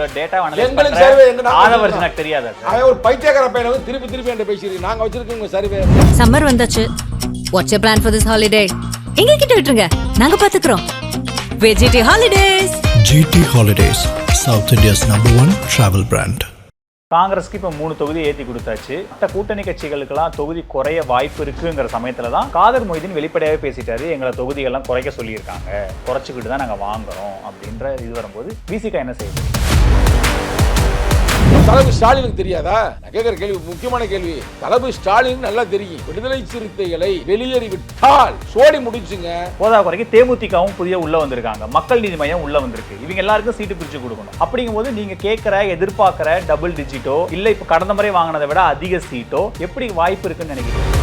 இவ்வளோ டேட்டா எங்களுக்கு சர்வே எனக்கு தெரியாது. அவன் ஒரு பைத்தியக்கார பையனை வந்து திருப்பி என்கிட்ட பேசிடுறீங்க. நாங்கள் வச்சிருக்கோங்க சர்வே. சம்மர் வந்தாச்சு. What's your plan for this holiday? எங்க கிட்ட விட்டுருங்க, நாங்க பாத்துக்கிறோம். VGT holidays. GT Holidays, South India's #1 travel brand. காங்கிரஸ்க்கு இப்போ 3 தொகுதி ஏற்றி கொடுத்தாச்சு. மற்ற கூட்டணி கட்சிகளுக்கெல்லாம் தொகுதி குறைய வாய்ப்பு இருக்குங்கிற சமயத்தில் தான் காதர் மொய்தீன் வெளிப்படையாகவே பேசிட்டாரு. எங்களை தொகுதிகள்லாம் குறைக்க சொல்லியிருக்காங்க, குறைச்சிக்கிட்டு தான் நாங்கள் வாங்குறோம் அப்படின்ற இது வரும்போது விசிகா என்ன செய்யுது? தளபதி ஸ்டாலினுக்கு தெரியாதா? நான் கேட்கிற கேள்வி முக்கியமான கேள்வி. தளபதி ஸ்டாலின் நல்லா தெரியும். விடுதலை சிறுத்தைகளை வெளியேறிவிட்டால் சோடி முடிச்சுங்க. போதா குறைக்கு தேமுதிகவும் புதிய உள்ள வந்திருக்காங்க, மக்கள் நீதி மையம் உள்ள வந்திருக்கு. இவங்க எல்லாருக்கும் சீட்டு பிரிச்சு கொடுக்கணும். அப்படிங்கும் போது நீங்க கேட்கிற எதிர்பார்க்கிற டபுள் டிஜிட்டோ இல்ல இப்ப கடந்த முறை வாங்கினதை விட அதிக சீட்டோ எப்படி வாய்ப்பு இருக்குன்னு நினைக்கிறீங்க?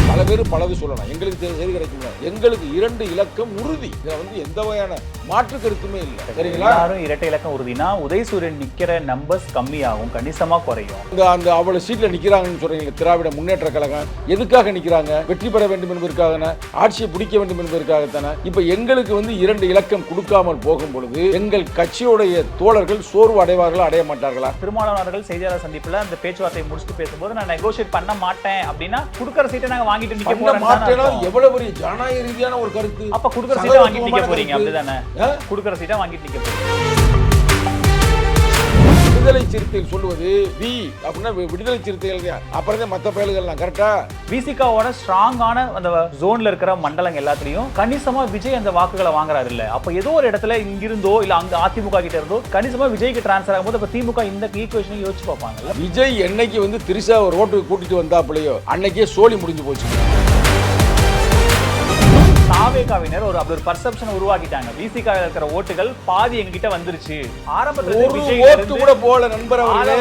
பல பேர் பலது சொல்லலாம். எங்களுக்கு சரி கிடைக்கும். எங்களுக்கு 2 இலக்கம் உறுதி. இதில் வந்து எந்த வகையான மாற்று கருத்துமே இல்லை. சரிங்களா? யாரும் இரட்டை இலக்கம் உறுதினா உதயசூரியன் நிக்கிற நம்பர்ஸ் கம்மியாகும், கணிசமா குறையும். அந்த அவ்வளவு சீட்ல நிக்கிறாங்கன்னு சொல்றீங்க. திராவிட முன்னேற்ற கழகம் எதுக்காக நிக்கிறாங்க? வெற்றி பெற வேண்டும் என்பதற்காக, ஆட்சியை பிடிக்க வேண்டும் என்பதற்காகத்தானே. இப்ப எங்களுக்கு வந்து 2 இலக்கம் கொடுக்காமல் போகும் பொழுது எங்கள் கட்சியுடைய தோழர்கள் சோர்வு அடைவார்களா, அடைய மாட்டார்களா? திருமாவளவர்கள் செய்தியாளர் சந்திப்புல அந்த பேச்சுவார்த்தையை முடிச்சுட்டு பேசும்போது நான் நெகோசியேட் பண்ண மாட்டேன் அப்படின்னா கொடுக்கற சீட்டை நாங்க வாங்கிட்டு நிக்க போறோம். எவ்வளவு பெரிய ஜனநாயக ரீதியான ஒரு கருத்து. அப்ப கொடுக்கற சீட்டை வாங்கிட்டு நிக்க போறீங்க அப்படிதானே? கொடுக்கற சீட்டை வாங்கிட்டு நிக்க போறீங்க. விடுதலை சிறுத்தைகள் சொல்லுவது வி அப்படின்னா விடுதலை சிறுத்தைகள். அப்புறம் மற்ற பயல்கள்லாம் கரெக்டா? விசிகாவோட ஸ்ட்ராங்கான அந்த ஜோன்ல இருக்கிற மண்டலங்கள் எல்லாத்துலயும் கணிசமா விஜய் அந்த வாக்குகளை வாங்குறாரு இல்ல. அப்ப ஏதோ ஒரு இடத்துல இங்கிருந்தோ இல்ல அங்க அதிமுக கிட்ட இருந்தோ கணிசமா விஜய்க்கு டிரான்ஸ்ஃபர் ஆகும்போது அப்ப திமுக இந்த ஈக்குவேஷனை யோசிச்சு பார்ப்பாங்கல்ல. விஜய் என்னைக்கு வந்து திரிசா ரோட்டுக்கு கூட்டிட்டு வந்தாப்புலையோ அன்னைக்கே சோழி முடிஞ்சு போச்சு. தாவேகாவினர் அப்படி ஒரு பர்செப்ஷனை உருவாக்கிட்டாங்க. விசிகா இருக்கிற ஓட்டுகள் பாதி எங்க கிட்ட வந்துருச்சு. ஆரம்பத்துல ஒரு ஓட்டு கூட போல நண்பர் அவர்களே,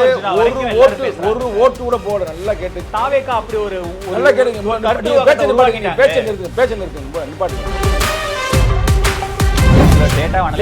ஒரு ஓட்டு கூட போல. நல்லா கேட்டு தாவேகா அப்படி ஒரு நல்லா கேளுங்க. பேச்ச நிறுத்துங்க. நிப்பாட்டுங்க.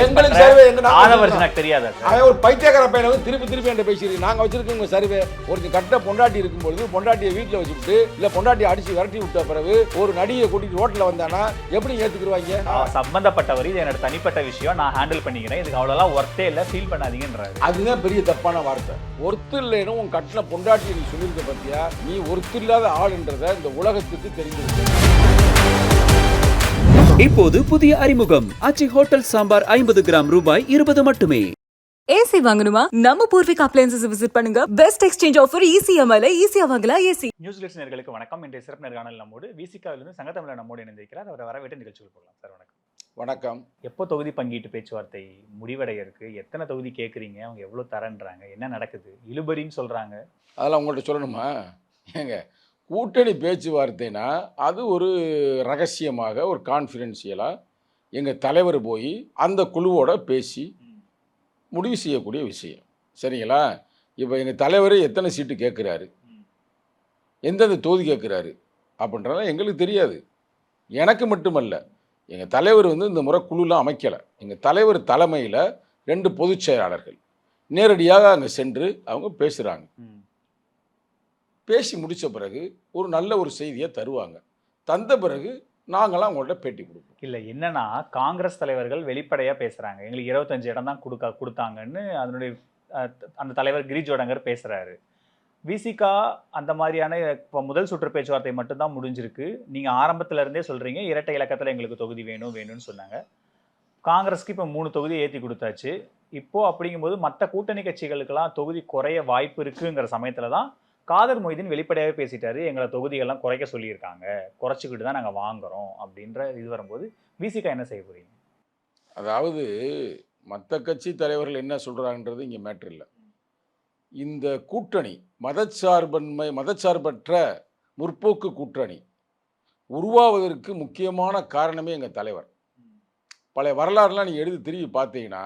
எங்களுக்கு சர்வே எனக்கு தெரியாது. அவன் ஒரு பைத்தியக்கார பையனை வந்து திருப்பி என்கிட்ட பேசிடுறீங்க. நாங்க வச்சிருக்கோங்க சர்வே. ஒரு கட்ட பொண்டாட்டி இருக்கும்போது பொண்டாட்டியை வீட்டுல வச்சுட்டு இல்ல பொண்டாட்டியை அடிச்சு விரட்டி விட்ட பிறகு ஒரு நடிகை கூட்டிட்டு ரோட்ல வந்தானா எப்படி ஏத்துக்குருவாங்க? சம்பந்தப்பட்டவர் இது என்னோட தனிப்பட்ட விஷயம், நான் ஹேண்டில் பண்ணிக்கிறேன், இதுக்கு அவ்வளவு ஒர்த்தே இல்ல, ஃபீல் பண்ணாதீங்கன்றாரு. அதுதான் பெரிய தப்பான வார்த்தை. ஒர்த்து இல்லைன்னு உன் கட்டின பொண்டாட்டியை நீ சொல்லியிருக்க பத்தியா? நீ ஒர்த்து இல்லாத ஆளுன்றத இந்த உலகத்துக்கு தெரிஞ்சிருக்கு. இப்போது புதிய அறிமுகம் ஆச்சி ஹோட்டல் சாம்பார் 50 கிராம் ரூபாய் 20 மட்டுமே. ஏசி வாங்கணுமா? நம்ம பூர்விகா அப்ளையன்சஸ் விசிட் பண்ணுங்க. பெஸ்ட் எக்ஸ்சேஞ்ச் ஆஃபர் ஈஸியா ஈஸியா வாங்கலாம். ஏசி நியூஸ் நேயர்களுக்கு வணக்கம். இன்றைய சிறப்பு நேர்காணல் நம்மோடு விசிகாவிலிருந்து சங்கத்தமிழர் நம்மோடு இணைந்திருக்கிறார். அவரை வரவேற்று நிகழ்ச்சிகள் போகலாம். சார் வணக்கம். வணக்கம். எப்போ தொகுதி பங்கீட்டு பேச்சுவார்த்தை முடிவடைய இருக்கு? எத்தனை தொகுதி கேட்குறீங்க? அவங்க எவ்வளவு தரன்றாங்க? என்ன நடக்குது? இழுபறின்னு சொல்றாங்க. அதெல்லாம் உங்கள்கிட்ட சொல்லணுமா? ஏங்க, கூட்டணி பேச்சுவார்த்தைனா அது ஒரு ரகசியமாக ஒரு கான்ஃபிடென்ஷியலாக எங்கள் தலைவர் போய் அந்த குழுவோட பேசி முடிவு செய்யக்கூடிய விஷயம். சரிங்களா? இப்போ எங்கள் தலைவர் எத்தனை சீட்டு கேட்குறாரு, எந்தெந்த தொகுதி கேட்குறாரு அப்படின்றத எங்களுக்கு தெரியாது. எனக்கு மட்டுமல்ல, எங்கள் தலைவர் வந்து இந்த முறை குழுலாம் அமைக்கலை. எங்கள் தலைவர் தலைமையில் 2 பொதுச் செயலாளர்கள் நேரடியாக அங்கே சென்று அவங்க பேசுகிறாங்க. பேசி முடித்த பிறகு ஒரு நல்ல ஒரு செய்தியை தருவாங்க. தந்த பிறகு நாங்களாம் அவங்கள்ட்ட பேட்டி கொடுப்போம். இல்லை, என்னன்னா காங்கிரஸ் தலைவர்கள் வெளிப்படையாக பேசுகிறாங்க. எங்களுக்கு 25 இடம் தான் கொடுத்தாங்கன்னு அதனுடைய அந்த தலைவர் கிரிஜோடங்கர் பேசுகிறாரு. விசிகா அந்த மாதிரியான இப்போ முதல் சுற்று பேச்சுவார்த்தை மட்டும்தான் முடிஞ்சிருக்கு. நீங்கள் ஆரம்பத்தில் இருந்தே சொல்கிறீங்க இரட்டை இலக்கத்தில் எங்களுக்கு தொகுதி வேணும்னு சொன்னாங்க. காங்கிரஸ்க்கு இப்போ 3 தொகுதி ஏற்றி கொடுத்தாச்சு. இப்போது அப்படிங்கும்போது மற்ற கூட்டணி கட்சிகளுக்கெல்லாம் தொகுதி குறைய வாய்ப்பு இருக்குங்கிற சமயத்தில் தான் காதர் மொய்தீன் வெளிப்படையாகவே பேசிட்டாரு. எங்களை தொகுதிகள்லாம் குறைக்க சொல்லியிருக்காங்க, குறைச்சிக்கிட்டு தான் நாங்கள் வாங்குறோம் அப்படின்ற இது வரும்போது விசிகா என்ன செய்ய போறீங்க? அதாவது மற்ற கட்சி தலைவர்கள் என்ன சொல்கிறாங்கன்றது இங்கே மேட்ரு இல்லை. இந்த கூட்டணி மதச்சார்பற்ற முற்போக்கு கூட்டணி உருவாவதற்கு முக்கியமான காரணமே எங்கள் தலைவர். பழைய வரலாறுலாம் நீங்கள் எடுத்து திரும்பி பார்த்தீங்கன்னா,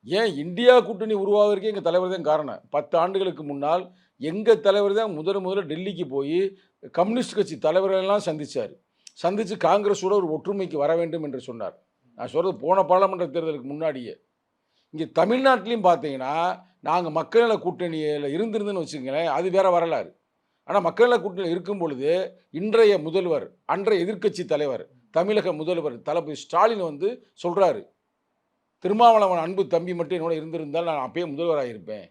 ஏன் இந்தியா கூட்டணி உருவாவதற்கே எங்கள் தலைவர் தான் காரணம். 10 ஆண்டுகளுக்கு முன்னால் எங்கள் தலைவர் தான் முதல்ல டெல்லிக்கு போய் கம்யூனிஸ்ட் கட்சி தலைவர்களெல்லாம் சந்தித்து காங்கிரஸோட ஒரு ஒற்றுமைக்கு வர வேண்டும் என்று சொன்னார். நான் சொல்கிறது போன பாராளுமன்ற தேர்தலுக்கு முன்னாடியே. இங்கே தமிழ்நாட்டிலையும் பார்த்தீங்கன்னா நாங்கள் மக்கள் நல கூட்டணியில் இருந்திருந்துன்னு வச்சுக்கங்களேன், அது வேறு வரலாறு. ஆனால் மக்கள் நல கூட்டணியில் இருக்கும் பொழுது இன்றைய முதல்வர், அன்றைய எதிர்க்கட்சி தலைவர், தமிழக முதல்வர் தளபதி ஸ்டாலின் வந்து சொல்கிறாரு, திருமாவளவன் அன்பு தம்பி மட்டும் என்னோட இருந்திருந்தால் நான் அப்பயே முதல்வராக இருப்பேன்.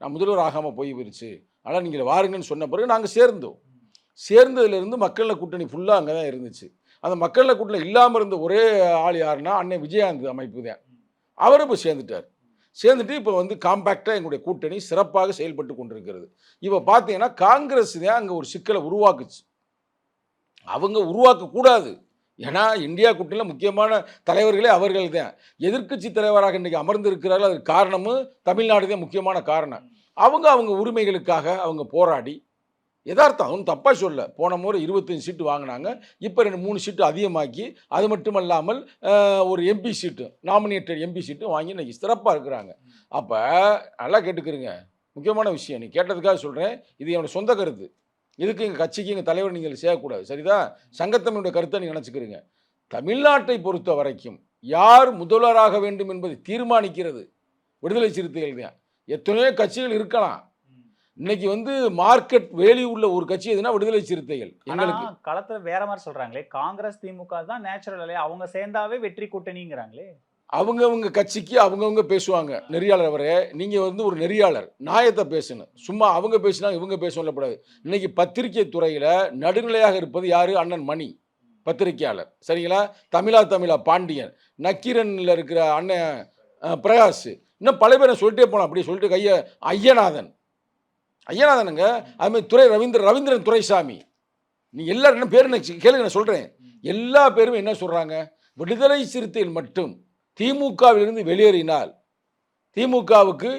நான் முதல்வர் ஆகாமல் போயிருச்சு. ஆனால் நீங்கள் வாருங்கன்னு சொன்ன பிறகு நாங்கள் சேர்ந்தோம். சேர்ந்ததுலேருந்து மக்கள் நல கூட்டணி ஃபுல்லாக அங்கே தான் இருந்துச்சு. அந்த மக்கள் நல கூட்டணி இல்லாமல் இருந்த ஒரே ஆள் யாருன்னா அண்ணன் விஜயகாந்த் அமைப்பு தான். அவரும் இப்போ சேர்ந்துட்டார். சேர்ந்துட்டு இப்போ வந்து காம்பேக்டாக எங்களுடைய கூட்டணி சிறப்பாக செயல்பட்டு கொண்டிருக்கிறது. இப்போ பார்த்தீங்கன்னா காங்கிரஸ் தான் அங்கே ஒரு சிக்கலை உருவாக்குச்சு. அவங்க உருவாக்கக்கூடாது. ஏன்னா இந்தியா கூட்டணியில் முக்கியமான தலைவர்களே அவர்கள் தான். எதிர்க்கட்சி தலைவராக இன்றைக்கி அமர்ந்திருக்கிறார்கள். அதுக்கு காரணமும் தமிழ்நாடு தான் முக்கியமான காரணம். அவங்க உரிமைகளுக்காக அவங்க போராடி யதார்த்தம் அவன் தப்பாக சொல்ல. போன முறை 25 சீட்டு வாங்கினாங்க. இப்போ 3 சீட்டு அதிகமாக்கி அது மட்டுமல்லாமல் ஒரு எம்பி சீட்டு நாமினேட்டட் எம்பி சீட்டு வாங்கி இன்றைக்கி சிறப்பாக இருக்கிறாங்க. அப்போ நல்லா கேட்டுக்கிறீங்க, முக்கியமான விஷயம். நீ கேட்டதுக்காக சொல்கிறேன், இது என்னோடய சொந்த கருத்து. இதுக்கு எங்கள் கட்சிக்கு எங்கள் தலைவர் நீங்கள் செய்யக்கூடாது, சரிதான்? சங்கத்தமிழுடைய கருத்தை நீங்கள் நினச்சிக்கிறீங்க. தமிழ்நாட்டை பொறுத்த வரைக்கும் யார் முதல்வராக வேண்டும் என்பதை தீர்மானிக்கிறது விடுதலை சிறுத்தைகள் தான். எத்தனையோ கட்சிகள் இருக்கலாம். இன்னைக்கு வந்து மார்க்கெட் வேல்யூ உள்ள ஒரு கட்சி எதுனா விடுதலை சிறுத்தைகள். எங்களுக்கு களத்துல வேற மாதிரி சொல்றாங்களே, காங்கிரஸ் திமுக தான் நேச்சுரல், அவங்க சேர்ந்தாவே வெற்றி கூட்டணிங்கிறாங்களே. அவங்கவுங்க கட்சிக்கு அவங்கவுங்க பேசுவாங்க. நெறியாளர் அவரே, நீங்கள் வந்து ஒரு நெறியாளர், நியாயத்தை பேசணும். சும்மா அவங்க பேசினா இவங்க பேச சொல்லக்கூடாது. இன்னைக்கு பத்திரிகை துறையில் நடுநிலையாக இருப்பது யார்? அண்ணன் மணி பத்திரிகையாளர், சரிங்களா? தமிழா பாண்டியன், நக்கீரனில் இருக்கிற அண்ணன் பிரகாஷ், இன்னும் பல பேரை சொல்லிட்டே போகலாம். அப்படி சொல்லிட்டு ஐயநாதனுங்க, அதுமாதிரி துறை ரவீந்திரன் துரைசாமி, நீ எல்லாரும் என்ன பேர் கேளுங்க, நான் சொல்கிறேன். எல்லா பேரும் என்ன சொல்கிறாங்க? விடுதலை சிறுத்தைகள் மட்டும் திமுகவிலிருந்து வெளியேறினால் திமுகவுக்கு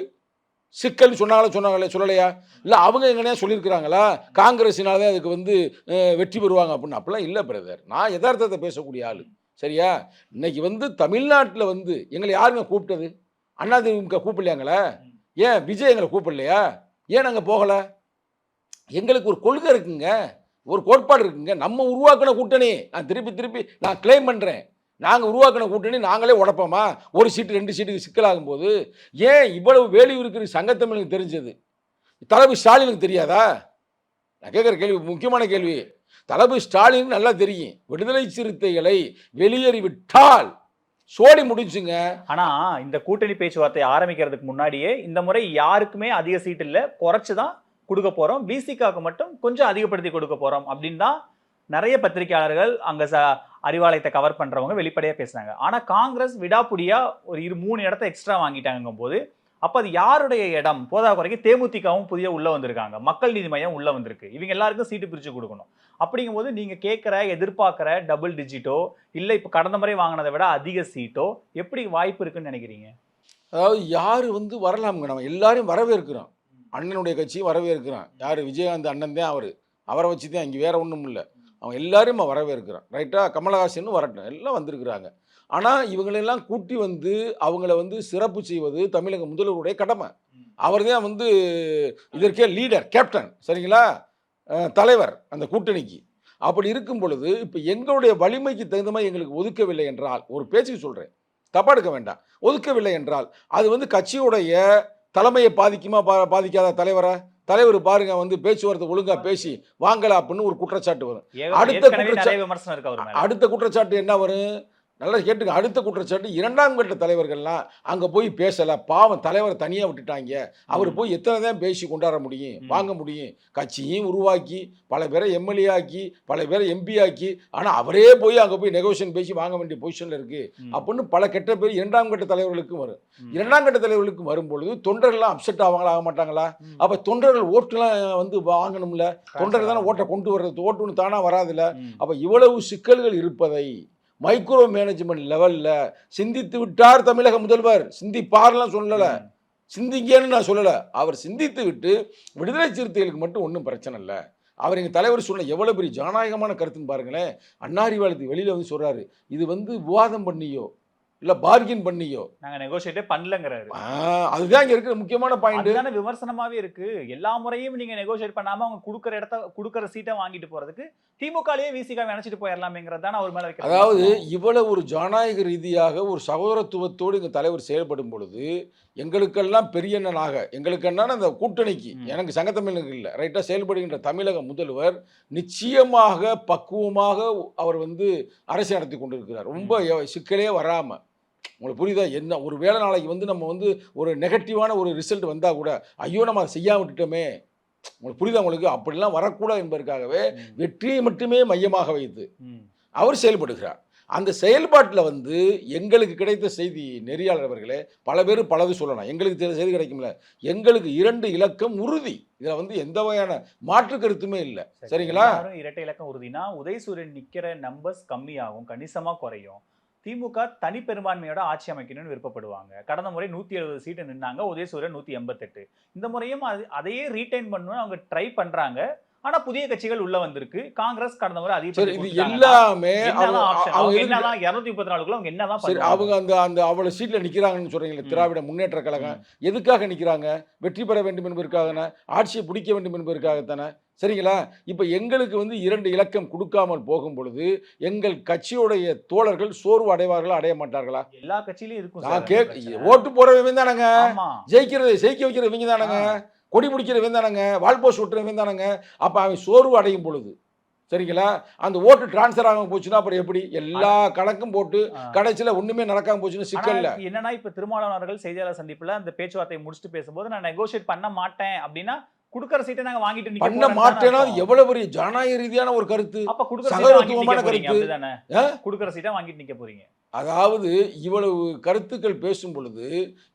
சிக்கல் சொன்னாங்களே, சொல்லலையா? இல்லை அவங்க எங்கனையா சொல்லியிருக்கிறாங்களா காங்கிரஸினால தான் அதுக்கு வந்து வெற்றி பெறுவாங்க அப்படின்னு? அப்படிலாம் இல்லை பிரதர். நான் யதார்த்தத்தை பேசக்கூடிய ஆள், சரியா? இன்னைக்கு வந்து தமிழ்நாட்டில் வந்து எங்களை யாருங்க கூப்பிட்டது? அதிமுக கூப்பிடலையாங்களே? ஏன் விஜய் எங்களை கூப்பிடலையா? ஏன் நாங்கள் போகலை? எங்களுக்கு ஒரு கொள்கை இருக்குங்க, ஒரு கோட்பாடு இருக்குங்க. நம்ம உருவாக்கின கூட்டணி நான் திருப்பி நான் கிளைம் பண்ணுறேன். நாங்கள் உருவாக்கின கூட்டணி நாங்களே உடப்போமா? ஒரு சீட்டு 2 சீட்டுக்கு சிக்கலாகும் போது ஏன் இவ்வளவு வேல்யூ இருக்கிற சங்கத்தமிழுக்கு தெரிஞ்சது, தளபதி ஸ்டாலினுக்கு தெரியாதா? நான் கேட்குற கேள்வி முக்கியமான கேள்வி. தளபதி ஸ்டாலின் நல்லா தெரியும். விடுதலை சிறுத்தைகளை வெளியேறிவிட்டால் சோடி முடிஞ்சுங்க. ஆனா இந்த கூட்டணி பேச்சுவார்த்தை ஆரம்பிக்கிறதுக்கு முன்னாடியே இந்த முறை யாருக்குமே அதிக சீட் இல்லை, குறைச்சு தான் கொடுக்க போறோம், பிசிகாவுக்கு மட்டும் கொஞ்சம் அதிகப்படுத்தி கொடுக்க போறோம் அப்படின்னு தான் நிறைய பத்திரிகையாளர்கள் அங்க அறிவாலயத்தை கவர் பண்றவங்க வெளிப்படையா பேசுறாங்க. ஆனா காங்கிரஸ் விடாப்புடியா ஒரு 3 இடத்த எக்ஸ்ட்ரா வாங்கிட்டாங்கும் போது அப்ப அது யாருடைய இடம்? போதா குறைக்கு தேமுதிகவும் புதிய உள்ள வந்திருக்காங்க, மக்கள் நீதி மையம் உள்ள வந்திருக்கு. இவங்க எல்லாருக்கும் சீட்டு பிரிச்சு கொடுக்கணும். அப்படிங்கும் போது நீங்க கேட்கிற எதிர்பார்க்கிற டபுள் டிஜிட்டோ இல்ல இப்ப கடந்த முறை வாங்கினதை விட அதிக சீட்டோ எப்படி வாய்ப்பு இருக்குன்னு நினைக்கிறீங்க? அதாவது யார் வந்து வரலாமுங்க, நம்ம எல்லாரும் வரவேற்கிறோம். அண்ணனுடைய கட்சியும் வரவேற்கிறான். யார்? விஜயகாந்த் அண்ணன் தான். அவரை வச்சு தான், இங்கே வேற ஒன்றும் இல்லை. அவங்க எல்லாரும் வரவேற்கிறான், ரைட்டா? கமலஹாசன் வரட்டும், எல்லாம் வந்திருக்கிறாங்க. ஆனால் இவங்களெல்லாம் கூட்டி வந்து அவங்கள வந்து சிறப்பு செய்வது தமிழக முதல்வருடைய கடமை. அவர் தான் வந்து இதற்கே லீடர், கேப்டன், சரிங்களா? தலைவர் அந்த கூட்டணிக்கு. அப்படி இருக்கும் பொழுது இப்போ எங்களுடைய வலிமைக்கு தகுந்த மாதிரி எங்களுக்கு ஒதுக்கவில்லை என்றால், ஒரு பேச்சுக்கு சொல்கிறேன், தப்பா எடுக்க வேண்டாம், ஒதுக்கவில்லை என்றால் அது வந்து கட்சியுடைய தலைமையை பாதிக்காத தலைவர் பாருங்க வந்து பேச்சுவார்த்தை ஒழுங்கா பேசி வாங்கலாம் அப்படின்னு ஒரு குற்றச்சாட்டு வரும். அடுத்த குற்றச்சாட்டு என்ன வரும்? நல்லா கேட்டுங்க. அடுத்த குற்றச்சாட்டு, 2ஆம் கட்ட தலைவர்கள்லாம் அங்கே போய் பேசலை, பாவம் தலைவரை தனியாக விட்டுட்டாங்க, அவர் போய் எத்தனை தான் பேசி கொண்டாட முடியும், வாங்க முடியும்? கட்சியும் உருவாக்கி பல பேரை எம்எல்ஏ ஆக்கி பல பேரை எம்பி ஆக்கி, ஆனால் அவரே போய் அங்கே போய் நெகோசியேஷன் பேசி வாங்க வேண்டிய பொசிஷனில் இருக்குது அப்படின்னு பல கெட்ட பேர் 2ஆம் கட்ட தலைவர்களுக்கும் வரும். 2ஆம் கட்ட தலைவர்களுக்கும் வரும்பொழுது தொண்டர்கள்லாம் அப்செட் ஆவாங்களா, ஆக மாட்டாங்களா? அப்போ தொண்டர்கள் ஓட்டுலாம் வந்து வாங்கணும்ல, தொண்டர்கள் தானே ஓட்டை கொண்டு வர்றது, ஓட்டுன்னு தானாக வராதுல்ல. அப்போ இவ்வளவு சிக்கல்கள் இருப்பதை மைக்ரோ மேனேஜ்மெண்ட் லெவலில் சிந்தித்து விட்டார் தமிழக முதல்வர். சிந்திப்பார்லாம் சொல்லலை, சிந்திங்கன்னு நான் சொல்லலை. அவர் சிந்தித்து விட்டு விடுதலை சிறுத்தைகளுக்கு மட்டும் ஒன்றும் பிரச்சனை இல்லை. அவர் எங்கள் தலைவர் சொன்ன எவ்வளோ பெரிய ஜனநாயகமான கருத்துன்னு பாருங்களேன். அறிவாலயத்துக்கு வெளியில் வந்து சொல்கிறாரு, இது வந்து விவாதம் பண்ணியோ இல்லை பார்கின் பண்ணியோ நாங்கள் நெகோஷியேட்டே பண்ணலங்கிறாரு. அதுதான் இங்கே இருக்கிற முக்கியமான பாயிண்ட். அதுதானே விமர்சனமாகவே இருக்கு. எல்லா முறையும் நீங்கள் நெகோஷியேட் பண்ணாமல் அவங்க கொடுக்குற சீட்டை வாங்கிட்டு போகிறதுக்கு திமுகலேயே விசிகா நினைச்சிட்டு போயிடலாமேங்கிறது தானே அவர் மேலே வைக்கிறது. அதாவது இவ்வளவு ஒரு ஜனநாயக ரீதியாக ஒரு சகோதரத்துவத்தோடு எங்கள் தலைவர் செயல்படும் பொழுது எங்களுக்கெல்லாம் பெரியண்ணனாக, எங்களுக்கென்னா அந்த கூட்டணிக்கு, எனக்கு சங்கத்தமிழனுக்கு இல்லை, ரைட்டாக செயல்படுகின்ற தமிழக முதல்வர் நிச்சயமாக பக்குவமாக அவர் வந்து அரசு நடத்தி கொண்டிருக்கிறார். ரொம்ப சிக்கலே வராமல் உங்களுக்கு புரியுதா? என்ன ஒரு வேளை நாளைக்கு வந்து நம்ம வந்து ஒரு நெகட்டிவான ஒரு ரிசல்ட் வந்தால் கூட ஐயோ நம்ம அதை செய்யாம விட்டுட்டோமே, உங்களுக்கு புரியுதா? உங்களுக்கு அப்படிலாம் வரக்கூடாது என்பதற்காகவே வெற்றியை மட்டுமே மையமாக வைத்து அவர் செயல்படுகிறார். அந்த செயல்பாட்டில் வந்து எங்களுக்கு கிடைத்த செய்தி, நெறியாளர் அவர்களே, பல பேர் பலது சொல்லலாம், எங்களுக்கு செய்தி கிடைக்கும்ல, எங்களுக்கு 2 இலக்கம் உறுதி. இதில் வந்து எந்த வகையான மாற்று கருத்துமே இல்லை. சரிங்களா? இரட்டை இலக்கம் உறுதினா உதயசூரியன் நிக்கிற நம்பர்ஸ் கம்மியாகும், கணிசமா குறையும். திமுக தனி பெரும்பான்மையோட ஆட்சி அமைக்கணும்னு விருப்பப்படுவாங்க. கடந்த முறை 170 சீட்டு நின்னாங்க, உதயசூரியன் 188. இந்த முறையும் அதையே ரீடைன் பண்ணணும்னு அவங்க ட்ரை பண்றாங்க. ஆனா புதிய கட்சிகள் உள்ள வந்திருக்கு. காங்கிரஸ் கடந்த முறை அதிகப்படி இது எல்லாமே அவங்க என்னதான் 234க்குள்ள அவங்க என்னதான் பண்ணுவாங்க? அவங்க அந்த அவ்வளவு சீட்ல நிக்கிறாங்கன்னு சொல்றீங்களே, திராவிட முன்னேற்ற கழகம் எதுக்காக நிக்கிறாங்க? வெற்றி பெற வேண்டும் என்பதற்காக, ஆட்சியை பிடிக்க வேண்டும் என்பதற்காகத்தானே. சரிங்களா? இப்போ எங்களுக்கு வந்து 2 இலக்கம் கொடுக்காமல் போகும் பொழுது எங்கள் கட்சியுடைய தோழர்கள் சோர்வு அடைவார்களா, அடைய மாட்டார்களா? எல்லா கட்சியிலும் இருக்கும். ஓட்டு போடுறவங்க தானங்க, ஜெயிக்க வைக்கிறவங்க தானங்க, கொடி பிடிக்கிறவங்க தானங்க, வால்போஸ்ட் ஓட்டுறவங்க தானங்க. அப்போ அவன் சோர்வு அடையும் பொழுது, சரிங்களா, அந்த ஓட்டு டிரான்ஸ்ஃபர் ஆகாம போச்சுன்னா அப்புறம் எப்படி? எல்லா கணக்கும் போட்டு கடைசியில் ஒண்ணுமே நடக்காம போச்சுன்னு சிக்கல்ல. என்னன்னா இப்ப திருமாவளவன் அவர்கள் செய்தியாளர் சந்திப்புல அந்த பேச்சுவார்த்தையை முடிச்சுட்டு பேசும்போது நான் நெகோஷியேட் பண்ண மாட்டேன் அப்படின்னா குடுக்கற சீட்டை நாங்க வாங்கிட்டு நிக்க பண்ண மாட்டேனா எவ்வளவு பெரிய ஜனநாயக ரீதியான ஒரு கருத்து, அப்ப குடுக்கற சகோதரத்துவமான கருத்து. குடுக்கற சீட்டை வாங்கிட்டு நிக்க போறீங்க. அதாவது இவ்வளவு கருத்துக்கள் பேசும் பொழுது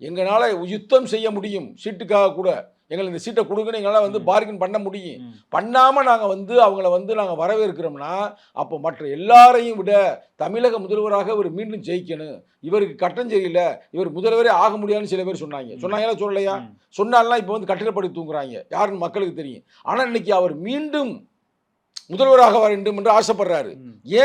எங்களால யுத்தம் செய்ய முடியும், சீட்டுக்காக கூட எங்களுக்கு இந்த சீட்டை கொடுங்கன்னு எங்களால் வந்து பார்கின் பண்ண முடியும். பண்ணாமல் நாங்கள் வந்து அவங்கள வந்து நாங்கள் வரவேற்கிறோம்னா அப்போ மற்ற எல்லாரையும் விட தமிழக முதல்வராக இவர் மீண்டும் ஜெயிக்கணும், இவருக்கு கட்டம் சரியில்லை, இவர் முதல்வரே ஆக முடியாதுன்னு சில பேர் சொன்னாங்களா சொல்லலையா? சொன்னாலாம் இப்போ வந்து கட்டிடப்படி தூங்குறாங்க, யாருன்னு மக்களுக்கு தெரியும். ஆனால் இன்னைக்கு அவர் மீண்டும் முதல்வராக வேண்டும் என்று ஆசைப்படுறாரு.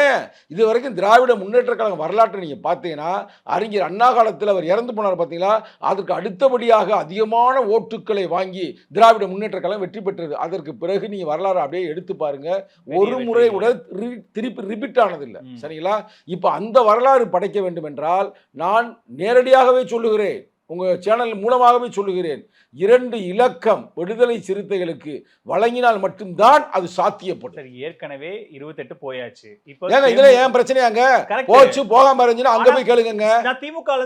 ஏன்? இது வரைக்கும் திராவிட முன்னேற்ற கழகம் வரலாற்றை நீங்க பார்த்தீங்கன்னா, அறிஞர் அண்ணா காலத்தில் அவர் இறந்து போனார் பார்த்தீங்களா, அதற்கு அடுத்தபடியாக அதிகமான ஓட்டுக்களை வாங்கி திராவிட முன்னேற்ற கழகம் வெற்றி பெற்றது. அதற்கு பிறகு நீங்க வரலாறு அப்படியே எடுத்து பாருங்க, ஒரு முறை கூட திருப்பி ரிப்பீட் ஆனதில்லை. சரிங்களா? இப்போ அந்த வரலாறு படைக்க வேண்டும் என்றால் நான் நேரடியாகவே சொல்லுகிறேன், உங்க சேனல் மூலமாகவே சொல்லுகிறேன், 2 இலக்கம் விடுதலை சிறுத்தைகளுக்கு வழங்கினால் மட்டும்தான் அது சாத்தியப்படும். ஏற்கனவே 28 போயாச்சு. இப்போ இதுல ஏன் பிரச்சனையாங்க? போச்சு போகாம இருந்துச்சுன்னா அங்க போய் கேளுங்க. திமுக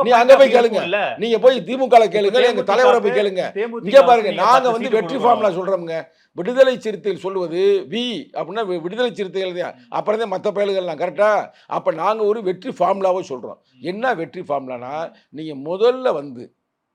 நீ அங்க போய் கேளுங்க, நீங்க போய் திமுக கேளுங்க, எங்க தலைவரை போய் கேளுங்க. இங்க பாருங்க, நாங்க வந்து வெற்றி ஃபார்முலா சொல்றோம்ங்க. விடுதலை சிறுத்தைகள் சொல்லுவது அப்படின்னா விடுதலை சிறுத்தைகள் தான், அப்புறம் தான் மற்ற பயல்கள்லாம் கரெக்டா. அப்ப நாங்க ஒரு வெற்றி ஃபார்முலாவை சொல்றோம். என்ன வெற்றி ஃபார்முலானா, நீங்க முதல்ல வந்து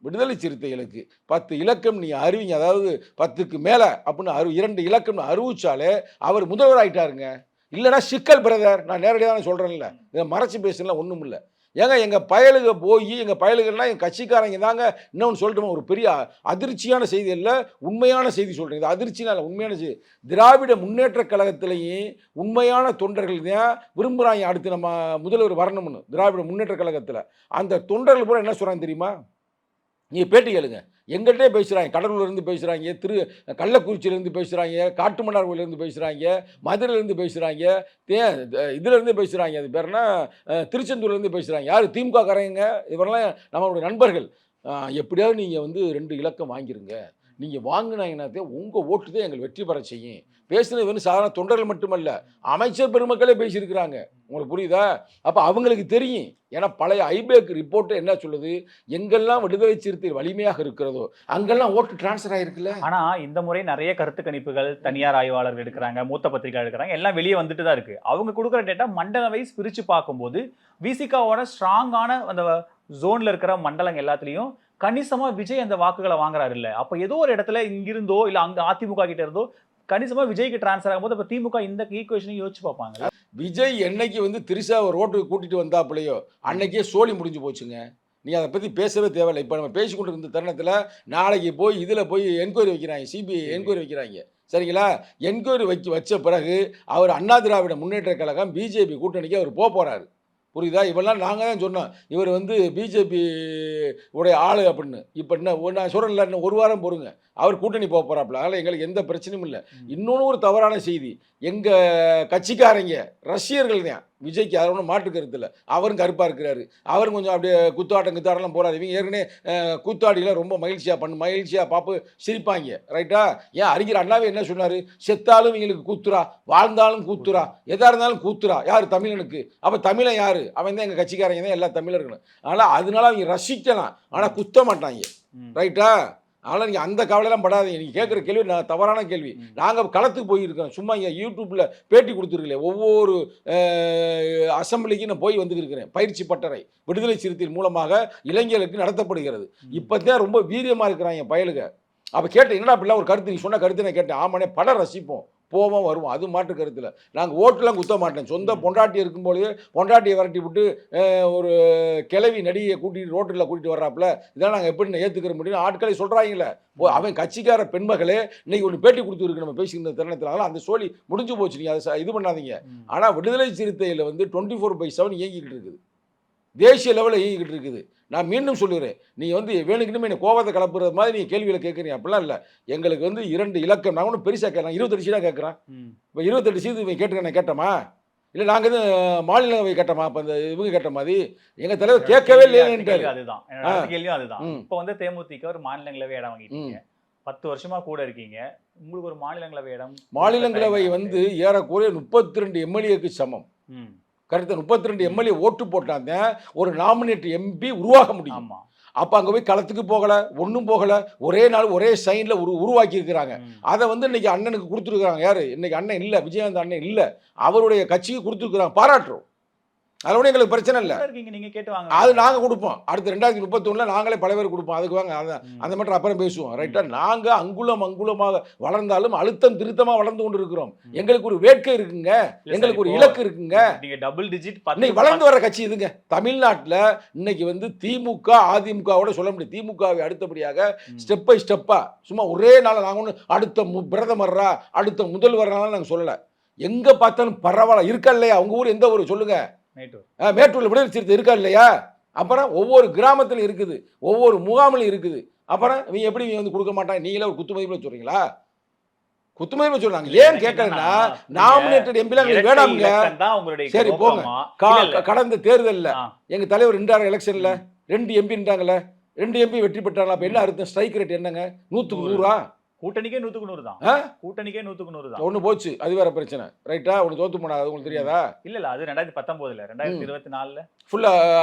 விடுதலை சிறுத்தைகளுக்கு 10 இலக்கம் நீ அறிவிங்க, அதாவது 10க்கு மேல அப்படின்னு 2 இலக்கம் அறிவிச்சாலே அவர் முதல்வர் ஆயிட்டாருங்க. இல்லைன்னா சிக்கல் பிரதர், நான் நேரடியாக சொல்றேன்ல, இதை மறைச்சு பேசலாம் ஒண்ணும் இல்லை. ஏங்க எங்கள் பயலுக போய் எங்கள் பயலுகள்லாம் எங்கள் கட்சிக்காரங்க தாங்க. இன்னொன்று சொல்லட்டுமா, ஒரு பெரிய அதிர்ச்சியான செய்தி இல்லை, உண்மையான செய்தி சொல்கிறேன். இது அதிர்ச்சினால உண்மையான செய்தி. திராவிட முன்னேற்ற கழகத்திலேயும் உண்மையான தொண்டர்கள் தான் விரும்புகிறாங்க அடுத்து நம்ம முதல்வர் வரணும்னு. திராவிட முன்னேற்ற கழகத்தில் அந்த தொண்டர்கள் பூரா என்ன சொல்கிறாங்க தெரியுமா? நீங்கள் பேட்டி கேளுங்க, எங்கள்கிட்டே பேசுகிறாங்க, கடலூர்லேருந்து பேசுகிறாங்க, கள்ளக்குறிச்சியிலேருந்து பேசுகிறாங்க, காட்டுமன்னார் கோயிலேருந்து பேசுகிறாங்க, மதுரையிலேருந்து பேசுகிறாங்க, இதுலேருந்து பேசுகிறாங்க, அது பேர்னா திருச்செந்தூர்லேருந்து பேசுகிறாங்க. யார்? திமுக காரங்க. இவரெல்லாம் நம்மளுடைய நண்பர்கள். எப்படியாவது நீங்கள் வந்து 2 இலக்கம் வாங்கிருங்க, நீங்கள் வாங்கினாங்கன்னாத்தே உங்கள் ஓட்டு தான் எங்கள் வெற்றி பெற செய்யும். பேசுனது வந்து சாதாரண தொண்டர்கள் மட்டுமல்ல, அமைச்சர் பெருமக்களே பேசியிருக்கிறாங்க. உங்களுக்கு புரியுதா? அப்போ அவங்களுக்கு தெரியும். ஏன்னா பழைய ஐபேக் ரிப்போர்ட் என்ன சொல்லுது, எங்கெல்லாம் விடுதலை சிறுத்தை வலிமையாக இருக்கிறதோ அங்கெல்லாம் ஓட்டு டிரான்ஸ்ஃபர் ஆகிருக்குல்ல. ஆனால் இந்த முறை நிறைய கருத்து கணிப்புகள் தனியார் ஆய்வாளர்கள் எடுக்கிறாங்க, மூத்த பத்திரிகை எடுக்கிறாங்க, எல்லாம் வெளியே வந்துட்டு தான் இருக்குது. அவங்க கொடுக்குற டேட்டா மண்டல வைஸ் பிரித்து பார்க்கும்போது விசிகாவோட ஸ்ட்ராங்கான அந்த ஜோனில் இருக்கிற மண்டலங்கள் எல்லாத்துலேயும் கணிசமாக விஜய் அந்த வாக்குகளை வாங்குறாரு. இல்லை அப்போ ஏதோ ஒரு இடத்துல இங்கிருந்தோ இல்லை அங்கே அதிமுக கிட்ட இருந்தோ கணிசமாக விஜய்க்கு டிரான்ஸ்ஃபர் ஆகும்போது அப்போ திமுக இந்த ஈக்குவேஷனையும் யோசிச்சு பார்ப்பாங்க. விஜய் என்னைக்கு வந்து திரிசாவை ரோட்டுக்கு கூட்டிகிட்டு வந்தாப்புலையோ அன்னைக்கே சோழி முடிஞ்சு போச்சுங்க. நீ அதை பற்றி பேசவே தேவையில்லை. இப்போ நம்ம பேசிக்கொண்டு இருந்த தருணத்தில் நாளைக்கு போய் இதில் போய் என்கொயரி வைக்கிறாங்க, சிபிஐ என்கொயரி வைக்கிறாங்க. சரிங்களா? என்கொயரி வச்ச பிறகு அவர் அண்ணா திராவிட முன்னேற்ற கழகம் பிஜேபி கூட்டணிக்கு அவர் போகிறாரு. புரியுதா? இவெல்லாம் நாங்கள் தான் சொன்னோம் இவர் வந்து பிஜேபி உடைய ஆளு அப்படின்னு. இப்போ என்ன நான் சொல்கிறேன்ல, இன்னும் 1 வாரம் பொறுங்க, அவர் கூட்டணி போகிறாப்புல. அதனால் எங்களுக்கு எந்த பிரச்சனையும் இல்லை. இன்னொன்று ஒரு தவறான செய்தி, எங்கள் கட்சிக்காரங்க ரஷ்யர்கள் தான் விஜய்க்கு அதை ஒன்றும் மாற்று கருத்து இல்லை. அவரும் கருப்பாக இருக்கிறாரு, அவரும் கொஞ்சம் அப்படியே குத்தாட்டம்லாம் போடாது. இவங்க ஏற்கனவே கூத்தாடியில் ரொம்ப மகிழ்ச்சியாக பார்ப்பு சிரிப்பாங்க. ரைட்டா? ஏன் அறிஞர் அண்ணாவே என்ன சொன்னார்? செத்தாலும் இவங்களுக்கு கூத்துரா, வாழ்ந்தாலும் கூத்துரா, எதாக இருந்தாலும் கூத்துரா. யார்? தமிழனுக்கு. அப்போ தமிழன் யார்? அவன் தான் எங்கள் கட்சிக்காரங்க தான் எல்லா தமிழர்களும். அதனால் அதனால அவங்க ரசிக்கலாம், ஆனால் குத்த மாட்டாங்க. ரைட்டா? அதனால் நீங்கள் அந்த கவலையெல்லாம் படாதீங்க. நீங்கள் கேட்குற கேள்வி நான் தவறான கேள்வி. நாங்கள் களத்துக்கு போயிருக்கோம். சும்மா இங்கே யூடியூப்பில் பேட்டி கொடுத்துருக்கேன். ஒவ்வொரு அசம்பிளிக்கு நான் போய் வந்துருக்கிறேன். பயிற்சி பட்டறை விடுதலை சிறுத்தைகள் மூலமாக இளைஞர்களுக்கு நடத்தப்படுகிறது. இப்போ தான் ரொம்ப வீரியமாக இருக்கிறாங்க பயலுக. அப்போ கேட்டேன், என்னடா அப்படிலாம் ஒரு கருத்து நீ சொன்ன கருத்து நான் கேட்டேன். ஆமாண்ணே, படம் ரசிப்போம், போவோம் வருவோம், அது மாற்று கருத்தில். நாங்கள் ஓட்டுலாம் குத்த மாட்டேன். சொந்த பொண்டாட்டி இருக்கும்போது பொண்டாட்டியை விரட்டி விட்டு ஒரு கிளவி நடிகையை கூட்டிகிட்டு ரோட்டில் கூட்டிகிட்டு வர்றாப்புல இதெல்லாம் நாங்கள் எப்படி ஏற்றுக்கிற முடியும் ஆட்களை சொல்கிறாங்களே. அவன் கட்சிக்கார பெண்மகளே இன்னைக்கு ஒன்று பேட்டி கொடுத்துருக்கு நம்ம பேசிக்கிற தருணத்தினால அந்த சோழி முடிஞ்சு போச்சு. நீங்கள் அதை இது பண்ணாதீங்க. ஆனால் விடுதலை சிறுத்தையில் வந்து 24/7 இயங்கிக்கிட்டு இருக்குது, தேசிய லெவலில் இயங்கிக்கிட்டு இருக்குது. நான் மீண்டும் சொல்லுகிறேன், நீங்கள் வந்து வேணுக்குன்னு என்னை கோபத்தை கலப்புறது மாதிரி நீங்கள் கேள்வியில் கேட்குறீங்க. அப்படிலாம் இல்லை. எங்களுக்கு வந்து 2 இலக்கம். நான் ஒன்றும் பெருசாக கேட்கலாம், 28 சீட்டாக கேட்குறேன். இப்போ 28 சீட்டு இவங்க கேட்டுருக்கேன், கேட்டோமா? இல்லை நாங்கள் எதுவும் மாநிலங்களவை கேட்டோமா? இப்போ இந்த இவங்க கேட்ட மாதிரி எங்கள் தலைவர் கேட்கவே இல்லைன்ட்டாரு. அதுதான் கேள்வியும் அதுதான். இப்போ வந்து தேமுதிக ஒரு மாநிலங்களவை இடம் வாங்கிட்டீங்க, 10 வருஷமா கூட இருக்கீங்க, உங்களுக்கு ஒரு மாநிலங்களவை இடம். மாநிலங்களவை வந்து ஏறக்குறைய 32 எம்எல்ஏக்கு சமம். கரெக்டாக 32 எம்எல்ஏ ஓட்டு போட்டாங்க ஒரு நாமினேட் எம்பி உருவாக முடியும். அப்போ அங்கே போய் களத்துக்கு போகலை, ஒன்றும் போகலை, ஒரே நாள் ஒரே சைனில் உருவாக்கி இருக்கிறாங்க. அதை வந்து இன்னைக்கு அண்ணனுக்கு கொடுத்துருக்குறாங்க. யார்? இன்னைக்கு அண்ணன் இல்லை, விஜயகாந்த் அண்ணன் இல்லை, அவருடைய கட்சிக்கு கொடுத்துருக்குறாங்க. பாராட்டுறோம், அதோட எங்களுக்கு பிரச்சனை இல்லை. அது நாங்கள் கொடுப்போம். அடுத்து 2031 நாங்களே பல பேர் கொடுப்போம். அதுக்கு வாங்க, அந்த மட்டும் அப்புறம் பேசுவோம். ரைட்டா? நாங்கள் அங்குலமாக வளர்ந்தாலும் அழுத்தம் திருத்தமாக வளர்ந்து கொண்டு இருக்கிறோம். எங்களுக்கு ஒரு வேட்கை இருக்குங்க, எங்களுக்கு ஒரு இலக்கு இருக்குங்க. டபுள் டிஜிட் இன்னைக்கு வளர்ந்து வர கட்சி இதுங்க. தமிழ்நாட்டில் இன்னைக்கு வந்து திமுக அதிமுகவோட சொல்ல முடியும். திமுகவை அடுத்தபடியாக ஸ்டெப் பை ஸ்டெப்பாக சும்மா ஒரே நாள் நாங்கள் ஒன்று அடுத்த பிரதமரா அடுத்த முதல்வரானாலும் நாங்கள் சொல்லலை. எங்கே பார்த்தாலும் பரவாயில்ல இருக்கா இல்லையா? உங்கள் ஊர் எந்த ஊர் சொல்லுங்க? மேட்டூர்ல விடுதலை சிறுத்தை இருக்கா இல்லையா? அப்புறம் ஒவ்வொரு கிராமத்திலும் இருக்குது, ஒவ்வொரு முகாமிலும் இருக்குது. அப்புறம் நீங்க எப்படி வந்து கொடுக்க மாட்டாங்க? நீங்களே ஒரு குத்துமதிப்புல சொல்றீங்களா? குத்துமதிப்புல சொல்றாங்க. ஏன் கேட்கறேன்னா நாமினேட்டட் எம்பிலாம் வேணாமுங்க. சரி போங்க. கடந்த தேர்தலில் எங்க தலைவர் நின்றார் எலெக்ஷன்ல, 2 எம்பி நின்றாங்கல்ல, 2 எம்பி வெற்றி பெற்றாங்களா? அப்ப என்ன அர்த்தம்? ஸ்ட்ரைக் ரேட் என்னங்க? 100க்கு 100? கூட்டணிக்கே 100க்கு 100 தான். கூட்டணிக்கே 100க்கு 100 தான். ஒண்ணு போச்சு, அது வேற பிரச்சனை. ரைட்டா? ஒண்ணு தோத்து போனா அது உங்களுக்கு தெரியாதா? இல்ல அது 2019ல 2024ல ஃபுல்லா